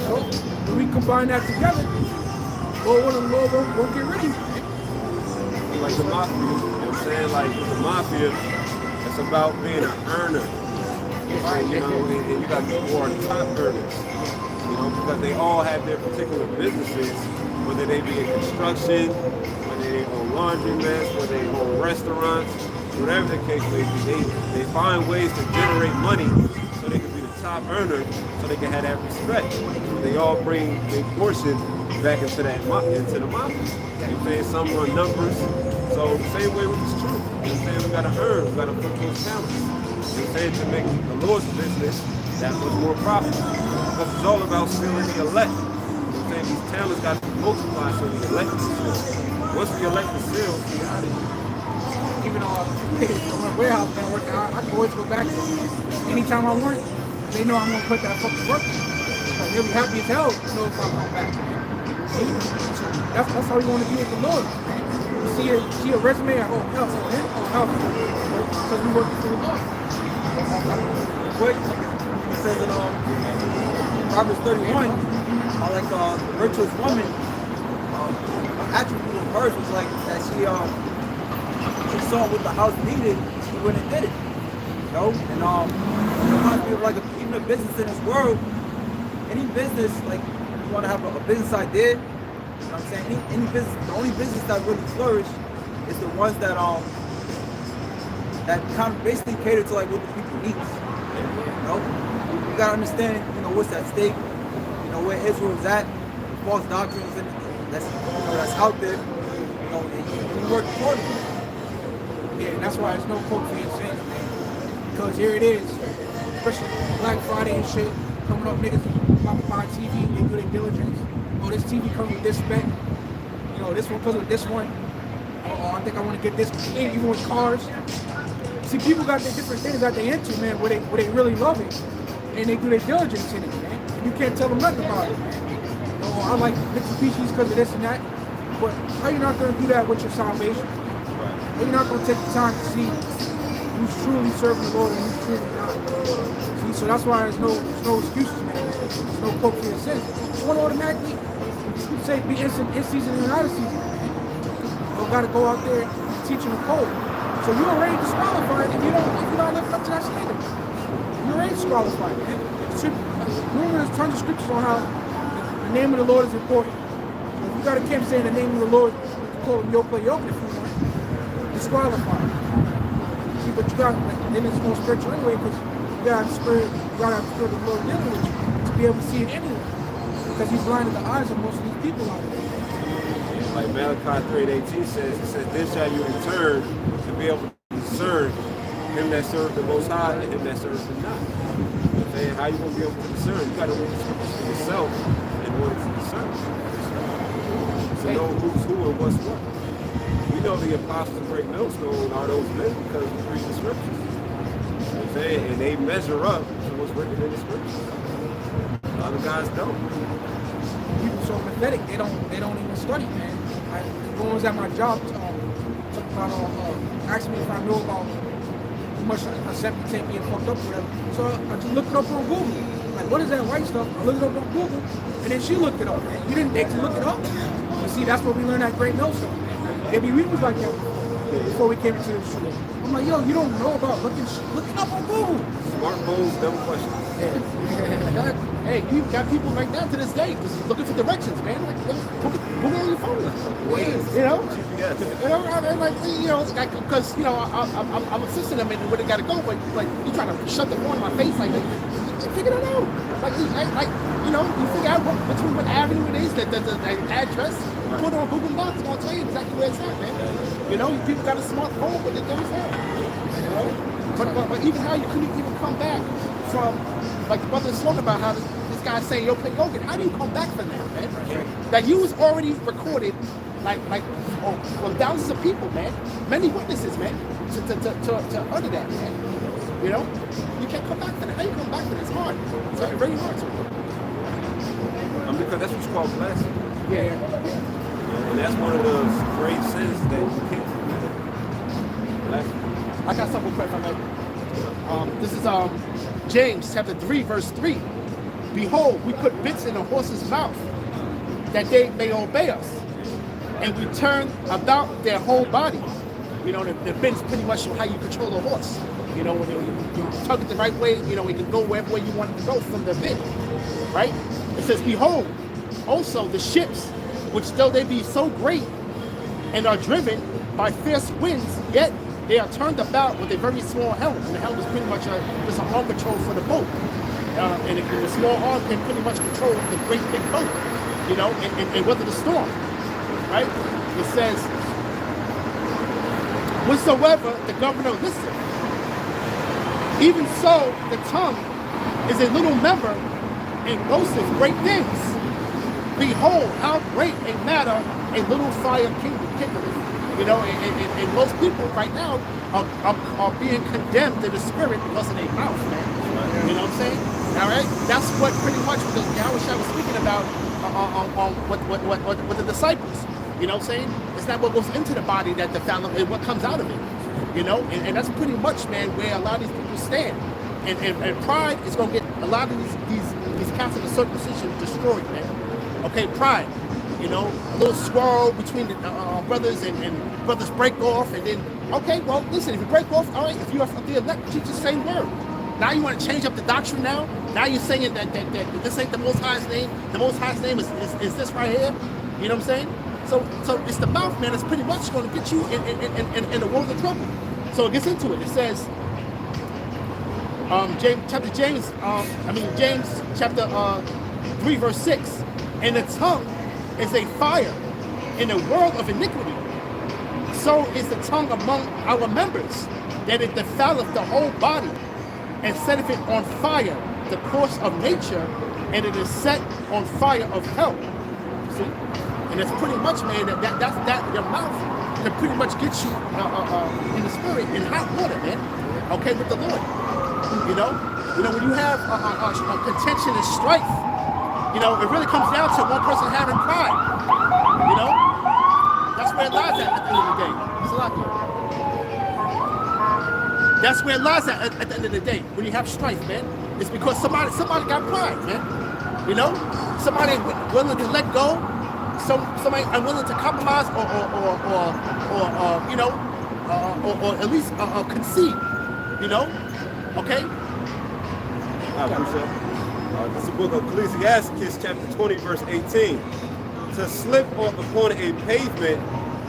So when we combine that together, Lord won't get rid of you, man. Like the mafia, you know what I'm saying? Like the mafia, it's about being an earner. Right, you know, and you got people who are top earners, you know, because they all have their particular businesses, whether they be in construction, whether they own laundromats, whether they own restaurants, whatever the case may be, they find ways to generate money so they can be the top earner, so they can have that respect. So they all bring their portion back into the mafia. You know what I'm saying? Some run numbers. So the same way with this truth. You know what I'm saying? We gotta earn, we gotta put those talents. You know what I'm saying? To make the Lord's business that much more profitable. Because it's all about sealing the elect. You know what I'm saying? These talents got to multiply so the elect is sealed. Once the elect is sealed, you're out of here. Even though I'm in a warehouse and working, I can always go back to it. Anytime I work, they know I'm gonna put that fucking work in. Like, they'll be happy as hell to know if I come back. So that's how we want to be with the Lord. You see a resume, I go, help. Because we working for the Lord. Quick, it says in Proverbs 31, like the virtuous woman, attribute of hers was like that she saw what the house needed, she went and did it. You know? And it reminds me of like even a business in this world, any business, like you want to have a business idea, you know what I'm saying? Any business, the only business that really flourish is the ones that kind of basically cater to like what the people need. You know, you gotta understand, what's at stake. Where Israel's at, false doctrines and that's out there. And you work accordingly. Yeah, and that's why there's no quote for your sins, man. Because here it is, especially Black Friday and shit, coming up, niggas buy TV, they do their diligence. Oh, this TV comes with this spec. This one comes with this one. Oh, I think I want to get this, even with cars. See, people got their different things that they into, man, where they really love it. And they do their diligence in it, man. And you can't tell them nothing about it, man. I like Mitsubishi because of this and that. But how you not going to do that with your salvation? Right. You're not going to take the time to see who's truly serving the Lord and who's truly not. See, so that's why there's no excuses, man. There's no quote for your sins. You want to automatically, you say, be in season and out of season. You don't got to go out there teaching the code. So you're already disqualified if you're not living up to that standard. You're already disqualified, man. There's tons of scriptures on how the name of the Lord is important. So if you got a camp saying the name of the Lord, you can call him Yoke if you want. Disqualified. See, but you got, then it's more spiritual anyway, because you got the spirit of the Lord dealing with you to be able to see it anyway. Because he's blinded the eyes of most of these people out there. Like Malachi 3:18 says, it says, then shall you return to be able to discern him that serves the Most High and him that serves him not. You know what I'm saying? How you going to be able to discern? You got to read the scriptures for yourself in order to discern. To know who's who and what's what. We know the apostles of Great Millstone are those men because we read the scriptures. You know what I'm saying? And they measure up to what's written in the scriptures. A lot of guys don't. People so pathetic, they don't even study, man. When I was at my job, asking me if I knew about how much a septic tank being fucked up or whatever. So I just looked it up on Google. Like, what is that white stuff? I looked it up on Google, and then she looked it up, man. You didn't think to look it up? You see, that's what we learned at Great Millstone, man. Maybe we was like that before we came into the school. I'm like, yo, you don't know about looking up on Google. Smartphones, dumb questions. Hey, you got people right now to this day just looking for directions, man. Like, Google on your phone. You know? Yes. You know, because, I'm assisting them in where they got to go, but, like, you trying to shut the phone in my face, like, figure it out. You figure out what avenue it is, the address, you put it on Google Maps, it's going to tell you exactly where it's at, man. You know, people got a smartphone, but they don't have it. You know? But even how you couldn't even come back from, like the brother spoke about how this guy saying, yo, play Logan, how do you come back from that, man? That you was already recorded, for thousands of people, man. Many witnesses, man, to utter that, man. You know? You can't come back from that. How you come back from that? It's hard. It's very hard to. Because that's what's called blasphemy. Yeah. And that's one of those great sins that you can't commit. Blasphemy. I got something quick on that. This is James chapter 3, verse 3. Behold, we put bits in the horse's mouth, that they may obey us. And we turn about their whole body. You know, the bit's pretty much how you control a horse. You know, when you tug it the right way, you know, it can go wherever you want it to go from the bit. Right? It says, behold, also the ships, which though they be so great and are driven by fierce winds, yet they are turned about with a very small helm. And the helm is pretty much just an arm control for the boat. And the small arm can pretty much control the great big boat, you know, and weather the storm. Right? It says, whatsoever the governor listeth, even so the tongue is a little member and boasteth great things. Behold, how great a matter a little fire kindleth. You know, and most people right now are being condemned to the spirit because of their mouth, man. You know what I'm saying? All right? That's what pretty much the Yahushua was speaking about with the disciples. You know what I'm saying? It's not what goes into the body that defiles it, it's what comes out of it. You know? And that's pretty much, man, where a lot of these people stand. And pride is going to get a lot of these cats of the circumcision destroyed, man. Okay, pride. You know, a little squirrel between the brothers and brothers break off, and then, okay, well, listen, if you break off, all right, if you are the elect, teach the same word. Now you want to change up the doctrine now? Now you're saying that this ain't the Most High's name. The Most High's name is this right here. You know what I'm saying? So it's the mouth, man, that's pretty much going to get you in a world of trouble. So it gets into it. It says, James chapter 3, verse 6, and the tongue is a fire in a world of iniquity. So is the tongue among our members, that it defileth the whole body, and setteth it on fire, the course of nature, and it is set on fire of hell. See? And it's pretty much, man, that your mouth can pretty much get you in the spirit, in hot water, man. Okay, with the Lord. You know, when you have a contention and strife, you know, it really comes down to one person having pride. You know, that's where it lies at the end of the day. It's a lot there. That's where it lies at the end of the day. When you have strife, man, it's because somebody got pride, man. You know, somebody ain't willing to let go. Somebody unwilling to compromise or you know, or at least concede. You know, okay? I appreciate it. This is the book of Ecclesiastes, chapter 20, verse 18. To slip upon a pavement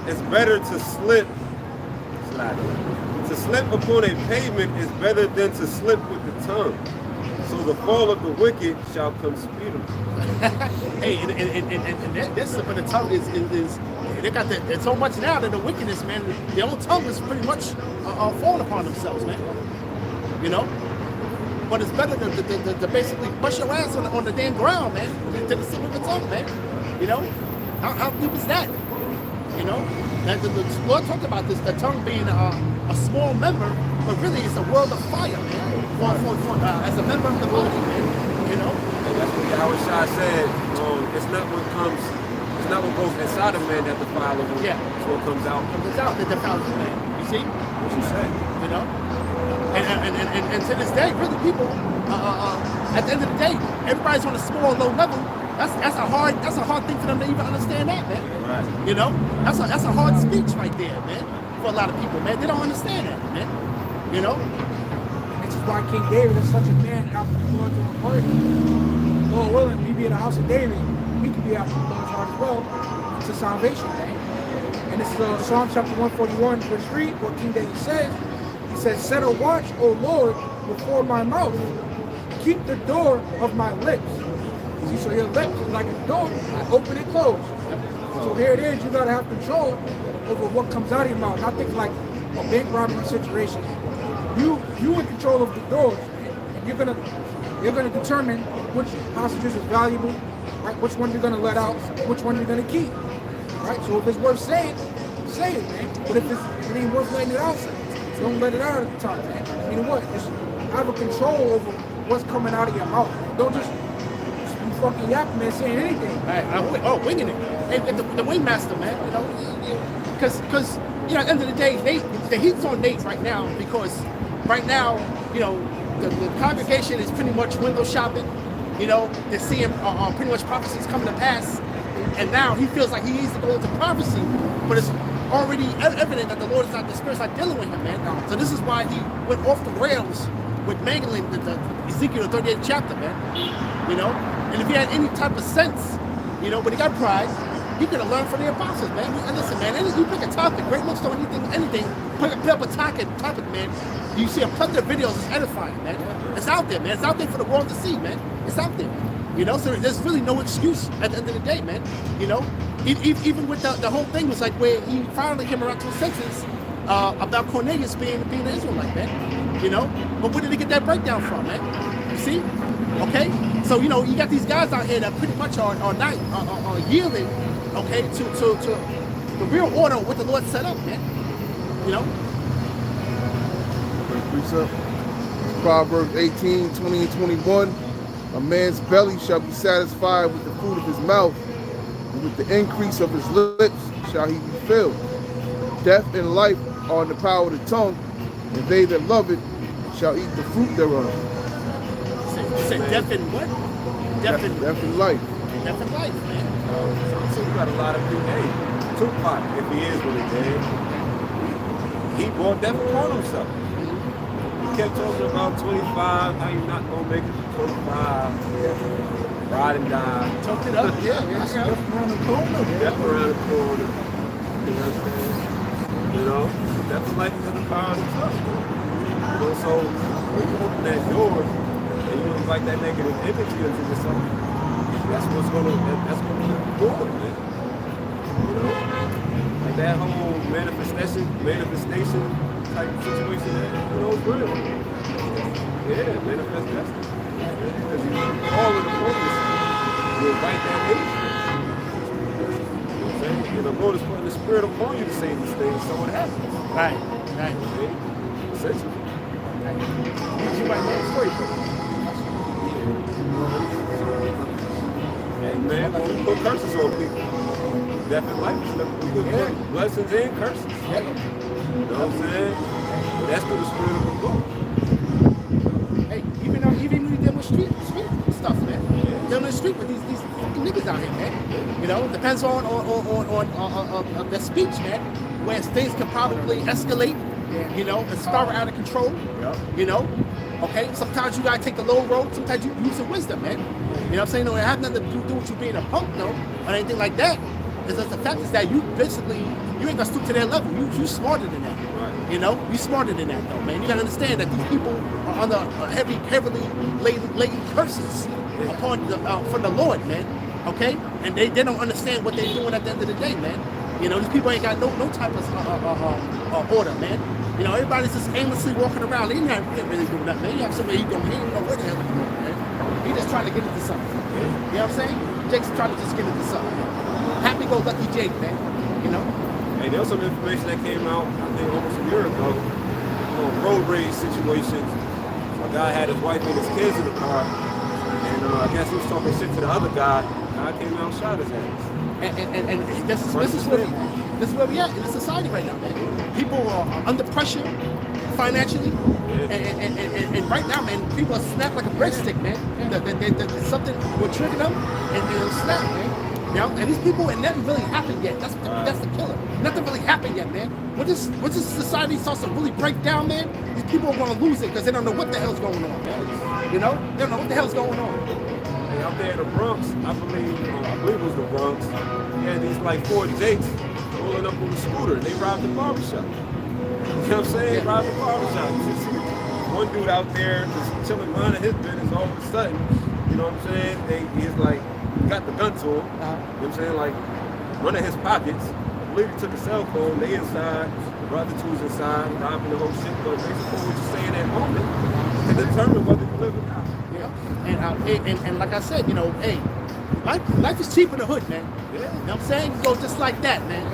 is better to slip. To slip upon a pavement is better than to slip with the tongue. So the fall of the wicked shall come speedily. Hey, and this slip of the tongue is they got that. It's so much now that the wickedness, man. Their own tongue is pretty much falling upon themselves, man. You know. But it's better to basically push your ass on the damn ground, man, than to slip of the tongue, man. You know. How deep is that? You know. And the Lord talked about this, the tongue being a small member, but really it's a world of fire, man. As a member of the body, man. You know. And that's what Yahweh Shai said. It's not what goes inside of man that defiles him. Yeah. It's what comes out. Comes out that defiles the man. You see? What you say? You know. And to this day, really, people at the end of the day, everybody's on a small, low level. That's a hard thing for them to even understand that, man. Right. You know, that's a hard speech right there, man. For a lot of people, man, they don't understand that, man. You know. Which is why King David is such a man after the Lord's own heart. Lord willing, we be in the house of David, we can be after the Lord's heart as well. It's a salvation, man. And this is Psalm chapter 141, verse 3, what King David says. He says, set a watch, O Lord, before my mouth. Keep the door of my lips. See, so your lips is like a door, open and close. So here it is, you gotta have control over what comes out of your mouth. Not think like a bank robbery situation. You in control of the doors, and you're gonna determine which hostages is valuable, right? Which one you're gonna let out, which one you're gonna keep, right? So if it's worth saying, say it, man. But if it ain't worth letting it out, don't let it out at the time, man. You know what? Just have a control over what's coming out of your mouth. Don't just be fucking yapping, man, saying anything. Winging it. And the wingmaster, man. You know, because you know, at the end of the day, the heat's on Nate right now because right now, you know, the congregation is pretty much window shopping. You know, they're seeing pretty much prophecies coming to pass, and now he feels like he needs to go into prophecy, but it's already evident that the Spirit's not dealing with him, man. So this is why he went off the rails with mangling the Ezekiel 38th chapter, man. You know, and if he had any type of sense, you know, but he got pride, he could have learned from the apostles, man. And listen, man, you pick a topic, great looks on anything, pick up a topic, man. You see a plethora of videos, it's edifying, man. It's out there, man. It's out there for the world to see, man. It's out there. You know, so there's really no excuse at the end of the day, man. You know, even with the whole thing was like where he finally came around to his senses about Cornelius being an Israelite, man. You know, but where did he get that breakdown from, man? You see? Okay, so you know you got these guys out here that pretty much are not yielding, okay, to the real order of what the Lord set up, man. You know. Precept. Proverbs 18, 20 and 21. A man's belly shall be satisfied with the fruit of his mouth, and with the increase of his lips shall he be filled. Death and life are in the power of the tongue, and they that love it shall eat the fruit thereof. You said death and what? Death and life. Death and life, man. So you got a lot of people. Hey, Tupac, if he is really dead, he brought death upon himself. He kept talking about 25, how you're not gonna make it to 25. Ride and die. Choked it up, yeah. Death around the corner, man. Death around the corner. You know what I'm saying? You know, death and life is in the power of himself. You know, so when you open that door and you invite that negative energy into yourself, that's gonna go on, man. You know? Like that whole manifestation type situation that, you know, is real. Yeah, manifest destiny. Because you call it a focus, you invite that energy. You know what I'm saying? And the Lord is putting the Spirit upon you to say these things, so it happens. Right. Okay? Essentially. You might know the story, bro. And man, we put curses on people. Death and life. We put blessings and curses. Yeah. You know what I'm saying? But that's through the Spirit of the Lord. Hey, even when you deal with street stuff, man. Dealing in the street with these fucking niggas out here, man. You know, depends on their speech, man. where things can probably escalate, you know, and spiral out of control, you know. Okay, sometimes you gotta take the low road. Sometimes you use some wisdom, man. You know what I'm saying? No, it has nothing to do with you being a punk, no, or anything like that. It's just the fact is that you basically you ain't gonna stoop to their level. You smarter than that. Right. You know, you smarter than that, though, man. You gotta understand that these people are under heavily laden curses upon from the Lord, man. Okay, and they don't understand what they're doing at the end of the day, man. You know, these people ain't got no type of order, man. You know, everybody's just aimlessly walking around. They ain't really doing nothing, man. You have somebody he don't know where the hell he's going, man. He just trying to get into something. You know what I'm saying? Jake's trying to just get into something. Happy-go-lucky Jake, man. You know? Hey, there was some information that came out, I think, almost a year ago, on road rage situations. A guy had his wife and his kids in the car, and I guess he was talking shit to the other guy. The guy came out and shot his ass. And this is where we at in the society right now, man. People are under pressure financially, and right now, man, people are snapped like a breadstick, man. Something will trigger them, and they'll snap, man. You know, and these people, and nothing really happened yet. That's the killer. Nothing really happened yet, man. When this society starts to really break down, man, these people are gonna lose it because they don't know what the hell's going on, man. You know, they don't know what the hell's going on. Hey, out there in the Bronx, I believe it was the Bronx. Yeah, these like 4 Jakes rolling up on the scooter. They robbed the barbershop. You know what I'm saying? Yeah. Robbed the barbershop. You see one dude out there just chilling, minding his business. All of a sudden, you know what I'm saying? He's like got the gun to him. You know what I'm saying? Like running his pockets. I believe he took a cell phone. They inside. The other two's inside, robbing the whole shit. But basically, what you're saying at home can determine whether you live or not. And like I said, you know, hey, life is cheap in the hood, man. Yeah. You know what I'm saying? Go just like that, man.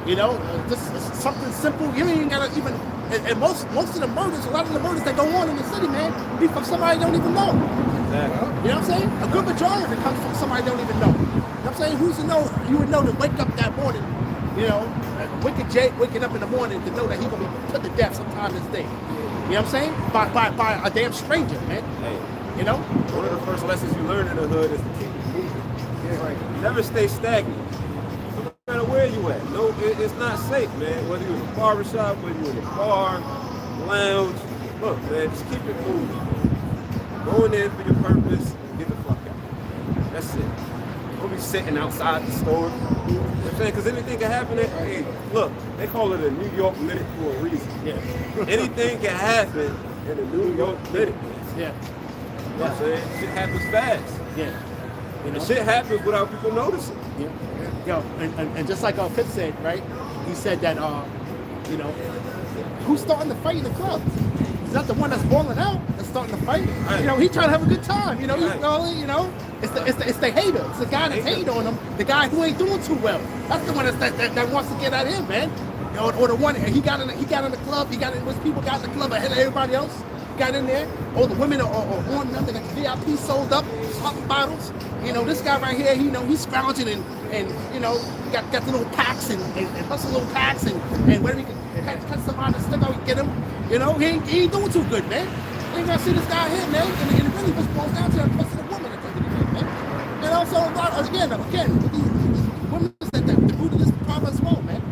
You know, just something simple. You ain't gotta even. And most of the murders, a lot of the murders that go on in the city, man, be from somebody you don't even know. Exactly. You know what I'm saying? A good majority of it comes from somebody you don't even know. You know what I'm saying? Who's to know? You would know to wake up that morning, you know, Wicked Jake waking up in the morning to know that he's gonna be put to death sometime this day. You know what I'm saying? By a damn stranger, man. Hey. You know? One of the first lessons you learn in the hood is to keep it moving. Yeah, right. Never stay stagnant. No matter where you at. No, it's not safe, man. Whether you're in a barbershop, whether you're in a bar, lounge. Look, man, just keep it moving. Go in there for your purpose, get the fuck out. That's it. Don't be sitting outside the store. You know what I'm saying? Because anything can happen. Hey, look, they call it a New York minute for a reason. Yeah. Anything can happen in a New York minute. Yeah. You know what I'm saying? Shit happens fast. Yeah. You know? And shit happens without people noticing. Yeah. Yo, and just like Fitz said, right? He said that, you know, who's starting the fight in the club? He's not the one that's balling out that's starting the fight. Right. You know, he's trying to have a good time. You know, Right. you know, it's the hater. It's the guy that hate on him. The guy who ain't doing too well. That's the one that wants to get at him, man. You know, or the one he got in the club. His people got in the club ahead of everybody else. Got in there. All the women are on them. They got the VIP sold up, popping bottles. You know, this guy right here, you know, he's scrounging and you know, got the little packs and hustle little packs and whenever he can catch somebody to step out and get him. You know, he ain't doing too good, man. You ain't gonna see this guy here, man. And it really just boils down to the person of the woman at the end of the day, man. You know, so a lot, again, with these women that the root of this problem as well, man.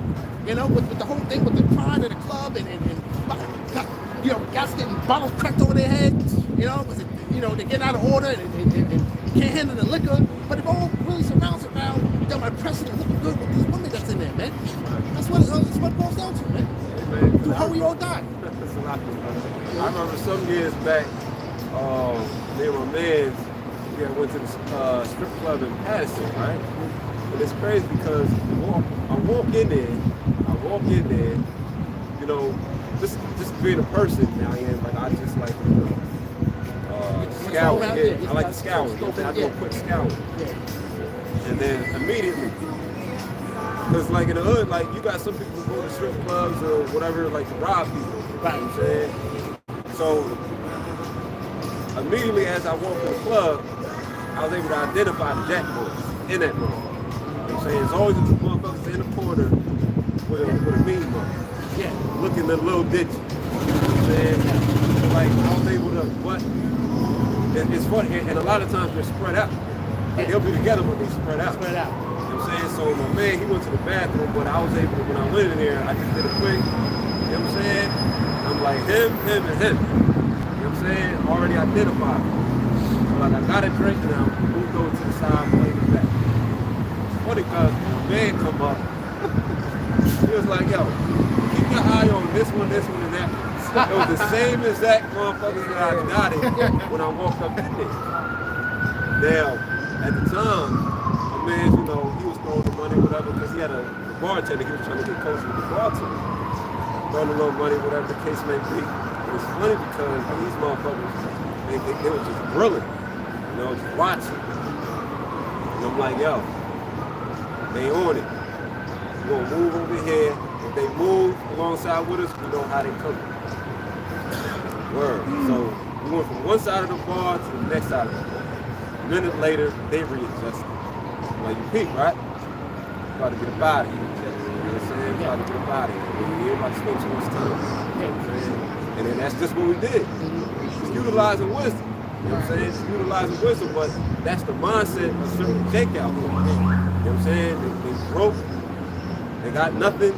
You know, with the whole thing with the pride of the club and you know, guys getting bottles cracked over their heads, you know, you know, they get out of order and can't handle the liquor, but it all really surrounds around them impressing and looking good with these women that's in there, man. That's what it boils down to, man. Hey, man, Do how we all die. That's a lot. I remember some years back, me and my man, we had went to the strip club in Patterson, right? And it's crazy because I walk in there, you know, just being a person now, like I just like scour. I like to scour. I do a quick scour. And then immediately, because like in the hood, like you got some people who go to strip clubs or whatever, like to rob people. Right. You know what I'm saying? So immediately as I walked in the club, I was able to identify the jack boys in that room. You know what I'm saying? It's always the motherfuckers in the corner with a mean mug. Yeah. Looking at a little ditch. You know what I'm saying? Like I was able to, but it's funny, and a lot of times they're spread out. Like they'll be together, but they spread out. Spread out. And know what I'm saying? So my man, he went to the bathroom, but I was able to, when I went in there, I just did a quick, you know what I'm saying? I'm like, him, and him. You know what I'm saying? Already identified. So like, I got a drink and I moved over to the side and played it back. Funny because my man come up, he was like, yo, keep your eye on this one, and that one. It was the same exact motherfuckers that I got it when I walked up in there. Now, at the time, my man, you know, he was throwing the money, whatever, because he had a bartender. He was trying to get closer with the bartender. Throwing a little money, whatever the case may be. It was funny because these motherfuckers, they were just grilling, you know, just watching. And I'm like, yo, they on it. We're gonna move over here. If they move alongside with us, we know how they come. Word. So we went from one side of the bar to the next side of the bar. A minute later, they readjusted. Like, you peep, right? About to get a body. You know what I'm saying? About to get a body. Everybody spent too much time. You know what I'm saying? And then that's just what we did. Just utilizing wisdom. You know what I'm saying? Just utilizing wisdom, but that's the mindset of certain Jake out here. You know what I'm saying? They broke, they got nothing,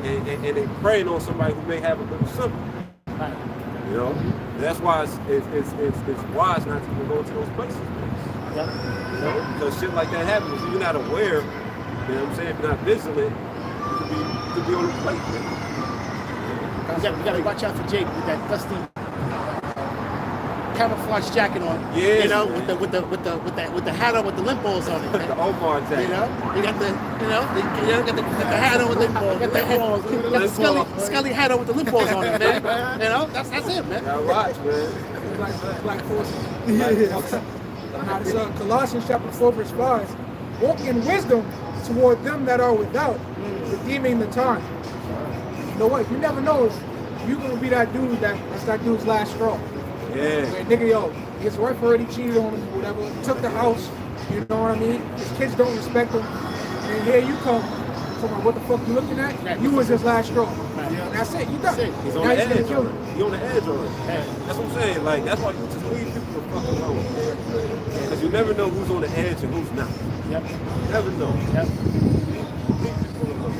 and they preying on somebody who may have a little something. You know? And that's why it's wise not to even go to those places. You know? Because shit like that happens. If you're not aware, you know what I'm saying? If you're not vigilant, you could be on the plate. You gotta watch out for Jake with that dusty camouflage jacket on. Yeah. You know, with the hat on with the lint balls on it. The Omar jacket. You know, you got the hat on with the Scully hat on with the lint balls on it, man. You know, that's it, man. Gotta watch, man. Black forces. Now, this, Colossians chapter 4 verse 5. Walk in wisdom toward them that are without, redeeming the time. You know what? You never know if you're gonna be that dude that's that dude's last straw. Yeah. Where nigga, yo, his wife already cheated on him, whatever, took the house, you know what I mean? His kids don't respect him. And here you come, talking about what the fuck you looking at? You was his last straw. Yeah, that's it, you done. He's on the edge. He's on the edge already. That's what I'm saying. Like, that's why you just leave people the fuck alone. Because you never know who's on the edge and who's not. Yep. You never know. Yep. Leave people alone.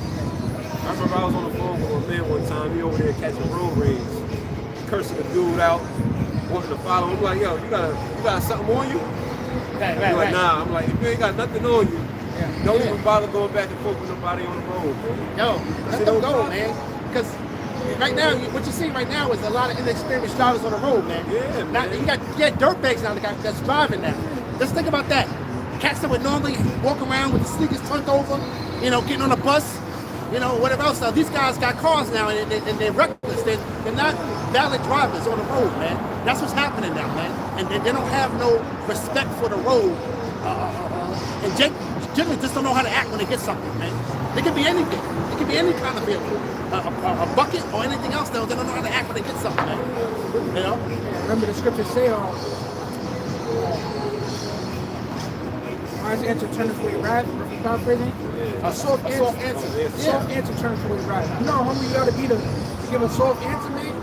I remember I was on the phone with a man one time. He over there catching road rage, cursing the dude out, wanting to follow him. I'm like, yo, you got something on you? Right, He's like, nah. I'm like, if you ain't got nothing on you, don't even bother going back and forth with nobody on the road, man. Yo, let them go, man. Because right now, what you see right now is a lot of inexperienced drivers on the road, man. Yeah, man. Now, you got dirtbags now that's driving now. Just think about that. Cats that would normally walk around with the sneakers turned over, you know, getting on a bus, you know, whatever else. Now, these guys got cars now, and they're reckless. They're not valid drivers on the road, man. That's what's happening now, man. And they don't have no respect for the road. And generally just don't know how to act when they get something, man. They can be anything. It can be any kind of vehicle. A bucket or anything else, they don't know how to act when they get something, man. You know? Remember the scriptures say, wise answer turns away wrath, paraphrasing. A soft answer turns away wrath. You know how hungry you gotta be to give a soft answer, man?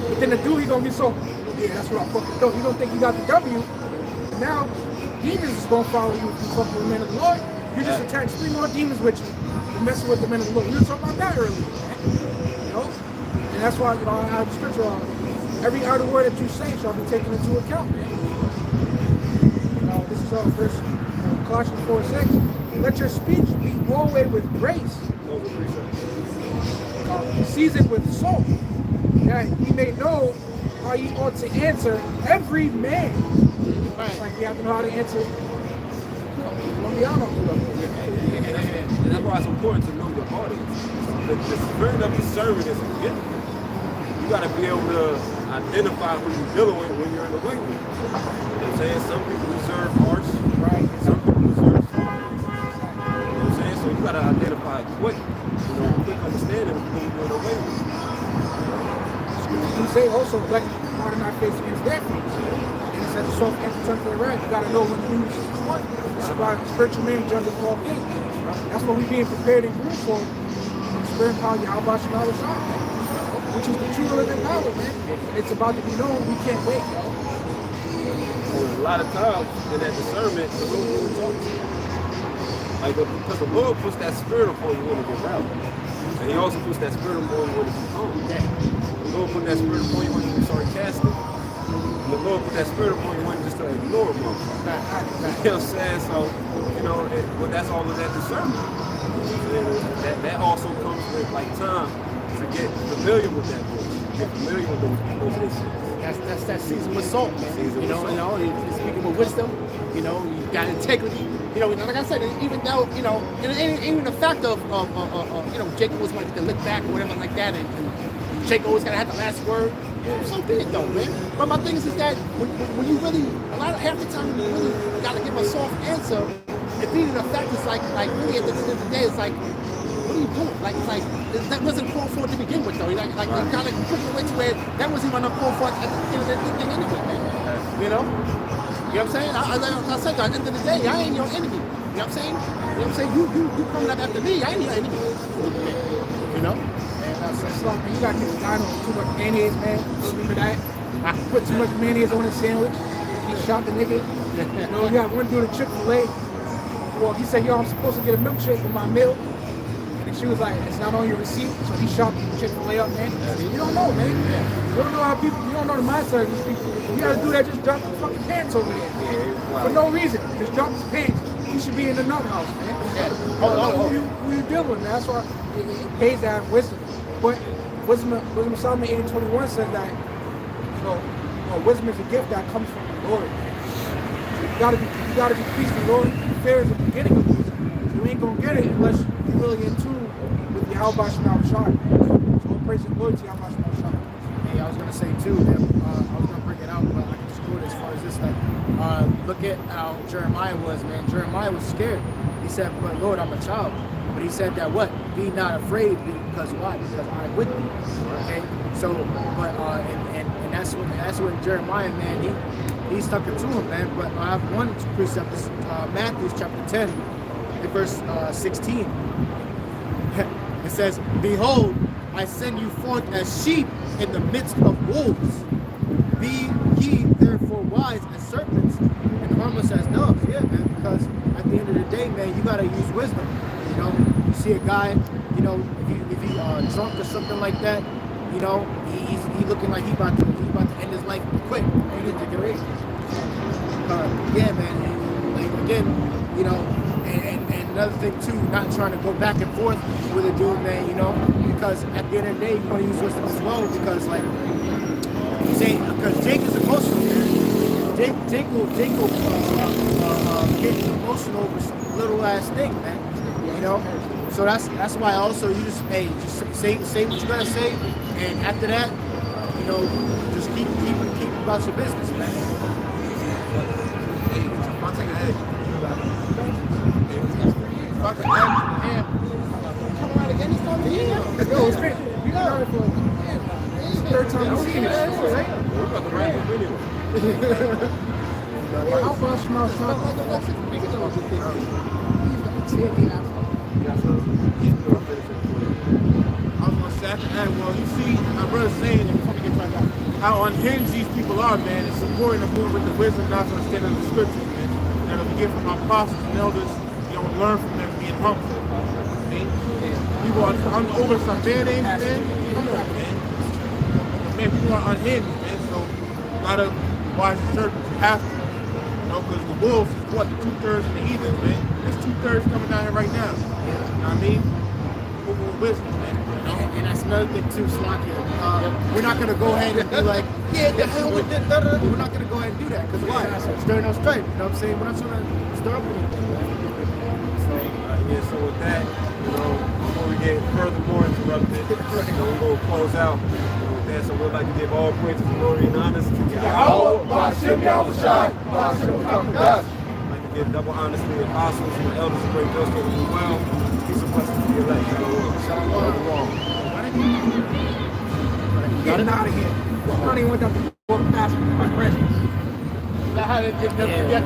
But then the dude, he gonna be so, yeah, that's what I fucking thought. You don't think you got the W. Now, demons is gonna follow you if you fuck with the men of the Lord. You just attach 3 more demons with you. You're messing with the men of the Lord. We were talking about that earlier, man. You know? And that's why, you know, I have the scripture on. Every other word that you say shall be taken into account, man. You know, this is verse Colossians 4:6. Let your speech be always with grace, seasoned with salt, that ye may know how ye ought to answer every man. Right. Like we have to know how to answer. And that's why it's important to know your audience. The spirit of the servant is a gift. You got to be able to identify who you're dealing with when you're in the waiting room. You know what I'm saying? Some people deserve harsh. Right. Some people deserve soft. You know what I'm saying? So you got to identify quick. You know, quick understanding of who you're in the waiting room. You say also, let part of not face against that face. And it says the soft answer turns to the right. You got to know when to use what. This is why spiritual men judge all things. That's what we're being prepared and groomed for. Spirit power, Yahweh Shalom, which is the true living power, man. It's about to be known. We can't wait, yo. And a lot of times in that discernment, the Lord will talk to you. Like, because the Lord puts that spirit upon you when to get rowdy. And he also puts that spirit upon you when to be calm. The Lord put that spirit upon you when to be sarcastic. And the Lord put that spirit upon you when just to ignore him. You know what I'm saying? So, you know, that's all of that discernment. And that also comes with like time to get familiar with that voice. Get familiar with those issues. That's that season with salt, man. You know, you're speaking with wisdom. You know, you got integrity. You know, like I said, even though, you know, even the fact of you know, Jacob was going to get the lick back or whatever like that, and Jacob always got to have the last word. So be it though, man. But my thing is that when you really, half the time you really got to give a soft answer, and being the fact is like really at the end of the day, it's like, what are you doing? Like, it's like, that wasn't called for to begin with though. Like you kind of put it away to where that wasn't even called for at the end of the thing anyway, man. You know? You know what I'm saying? I said, at the end of the day, I ain't your enemy. You know what I'm saying? You know what I'm saying? You coming up after me, I ain't your enemy. You know? You got this guy on too much mayonnaise, man. Remember that? I put too much mayonnaise on his sandwich. He shot the nigga. You know, you got one dude at Chick-fil-A. Well, he said, yo, I'm supposed to get a milkshake with my meal. And she was like, it's not on your receipt. So he shot Chick-fil-A up, man. You don't know, man. You don't know how people, you don't know the mindset of these people. You gotta do that, just drop the fucking pants over there. For no reason. Just drop his pants. He should be in the nut house, man. Who you dealing with, man? That's why it pays to have wisdom. But wisdom of Solomon 8:21 says that, you know, wisdom is a gift that comes from the Lord. You gotta be pleased with the Lord. Fear is the beginning of wisdom. You ain't gonna get it unless you're really in tune with the Yahweh Shema Shai. So praise the Lord to Yahweh Shema Shai. Hey, I was gonna say too that I was gonna bring it out, but I can just quote as far as this. Like, look at how Jeremiah was, man. Jeremiah was scared. He said, "But Lord, I'm a child." But he said that what? Be not afraid, because why? Because I'm with you. Okay. So, but and that's what Jeremiah, man. He stuck it to him, man. But I have one precept, Matthew chapter 10, verse 16. It says, "Behold, I send you forth as sheep in the midst of wolves. Be ye therefore wise as serpents and harmless as doves." Yeah, man. Because at the end of the day, man, you gotta use wisdom. You know, you see a guy, you know, if he drunk or something like that, you know, he looking like he about to end his life quick. You need to get away. Yeah, man. Like again, you know, and another thing too, not trying to go back and forth with a dude, man. You know, because at the end of the day, you want to use wisdom as well. Because like, because Jake is emotional, man. Jake will get emotional over some little ass thing, man. You know, so that's why also you just say what you gotta say, and after that, you know, just keep about your business, man. I'll take a head. Fucking damn. Come around again, it's time to eat. Yo, it's great. You got it for the third time you've seen it, right? We're about to wrap up anyway. How much more I was gonna say, after that, well, you see, my brother's saying how unhinged these people are, man. It's important to move with the wisdom, not to understand the scriptures, man. And if we get from our apostles and elders, you know, learn from them being humble. People are over some bad names, man. Come on, man. Man, people are unhinged, man. So a lot of wise serpents have to, you know, because the wolves is what, the 2/3 of the heathens, man. There's 2/3 coming down here right now. You know what I mean? People with wisdom, man. You know? And that's another thing too, Slocky. We're not gonna go ahead and be like, yeah, the hell with it. We're not gonna go ahead and do that, because why? Stirring up strife. You know what I'm saying? We're not trying to stir up anything. So, yeah, so with that, you know, before we get furthermore interrupted, you know, we're going to close out. With that, so we'd like to give all praises, glory, and honors to Yahweh. I'd like to give double honors to the apostles and the elders of great justice as well. Peace and blessings to the elect. Shalom. Getting out of here. I don't even want them to walk past my presence. That's how they get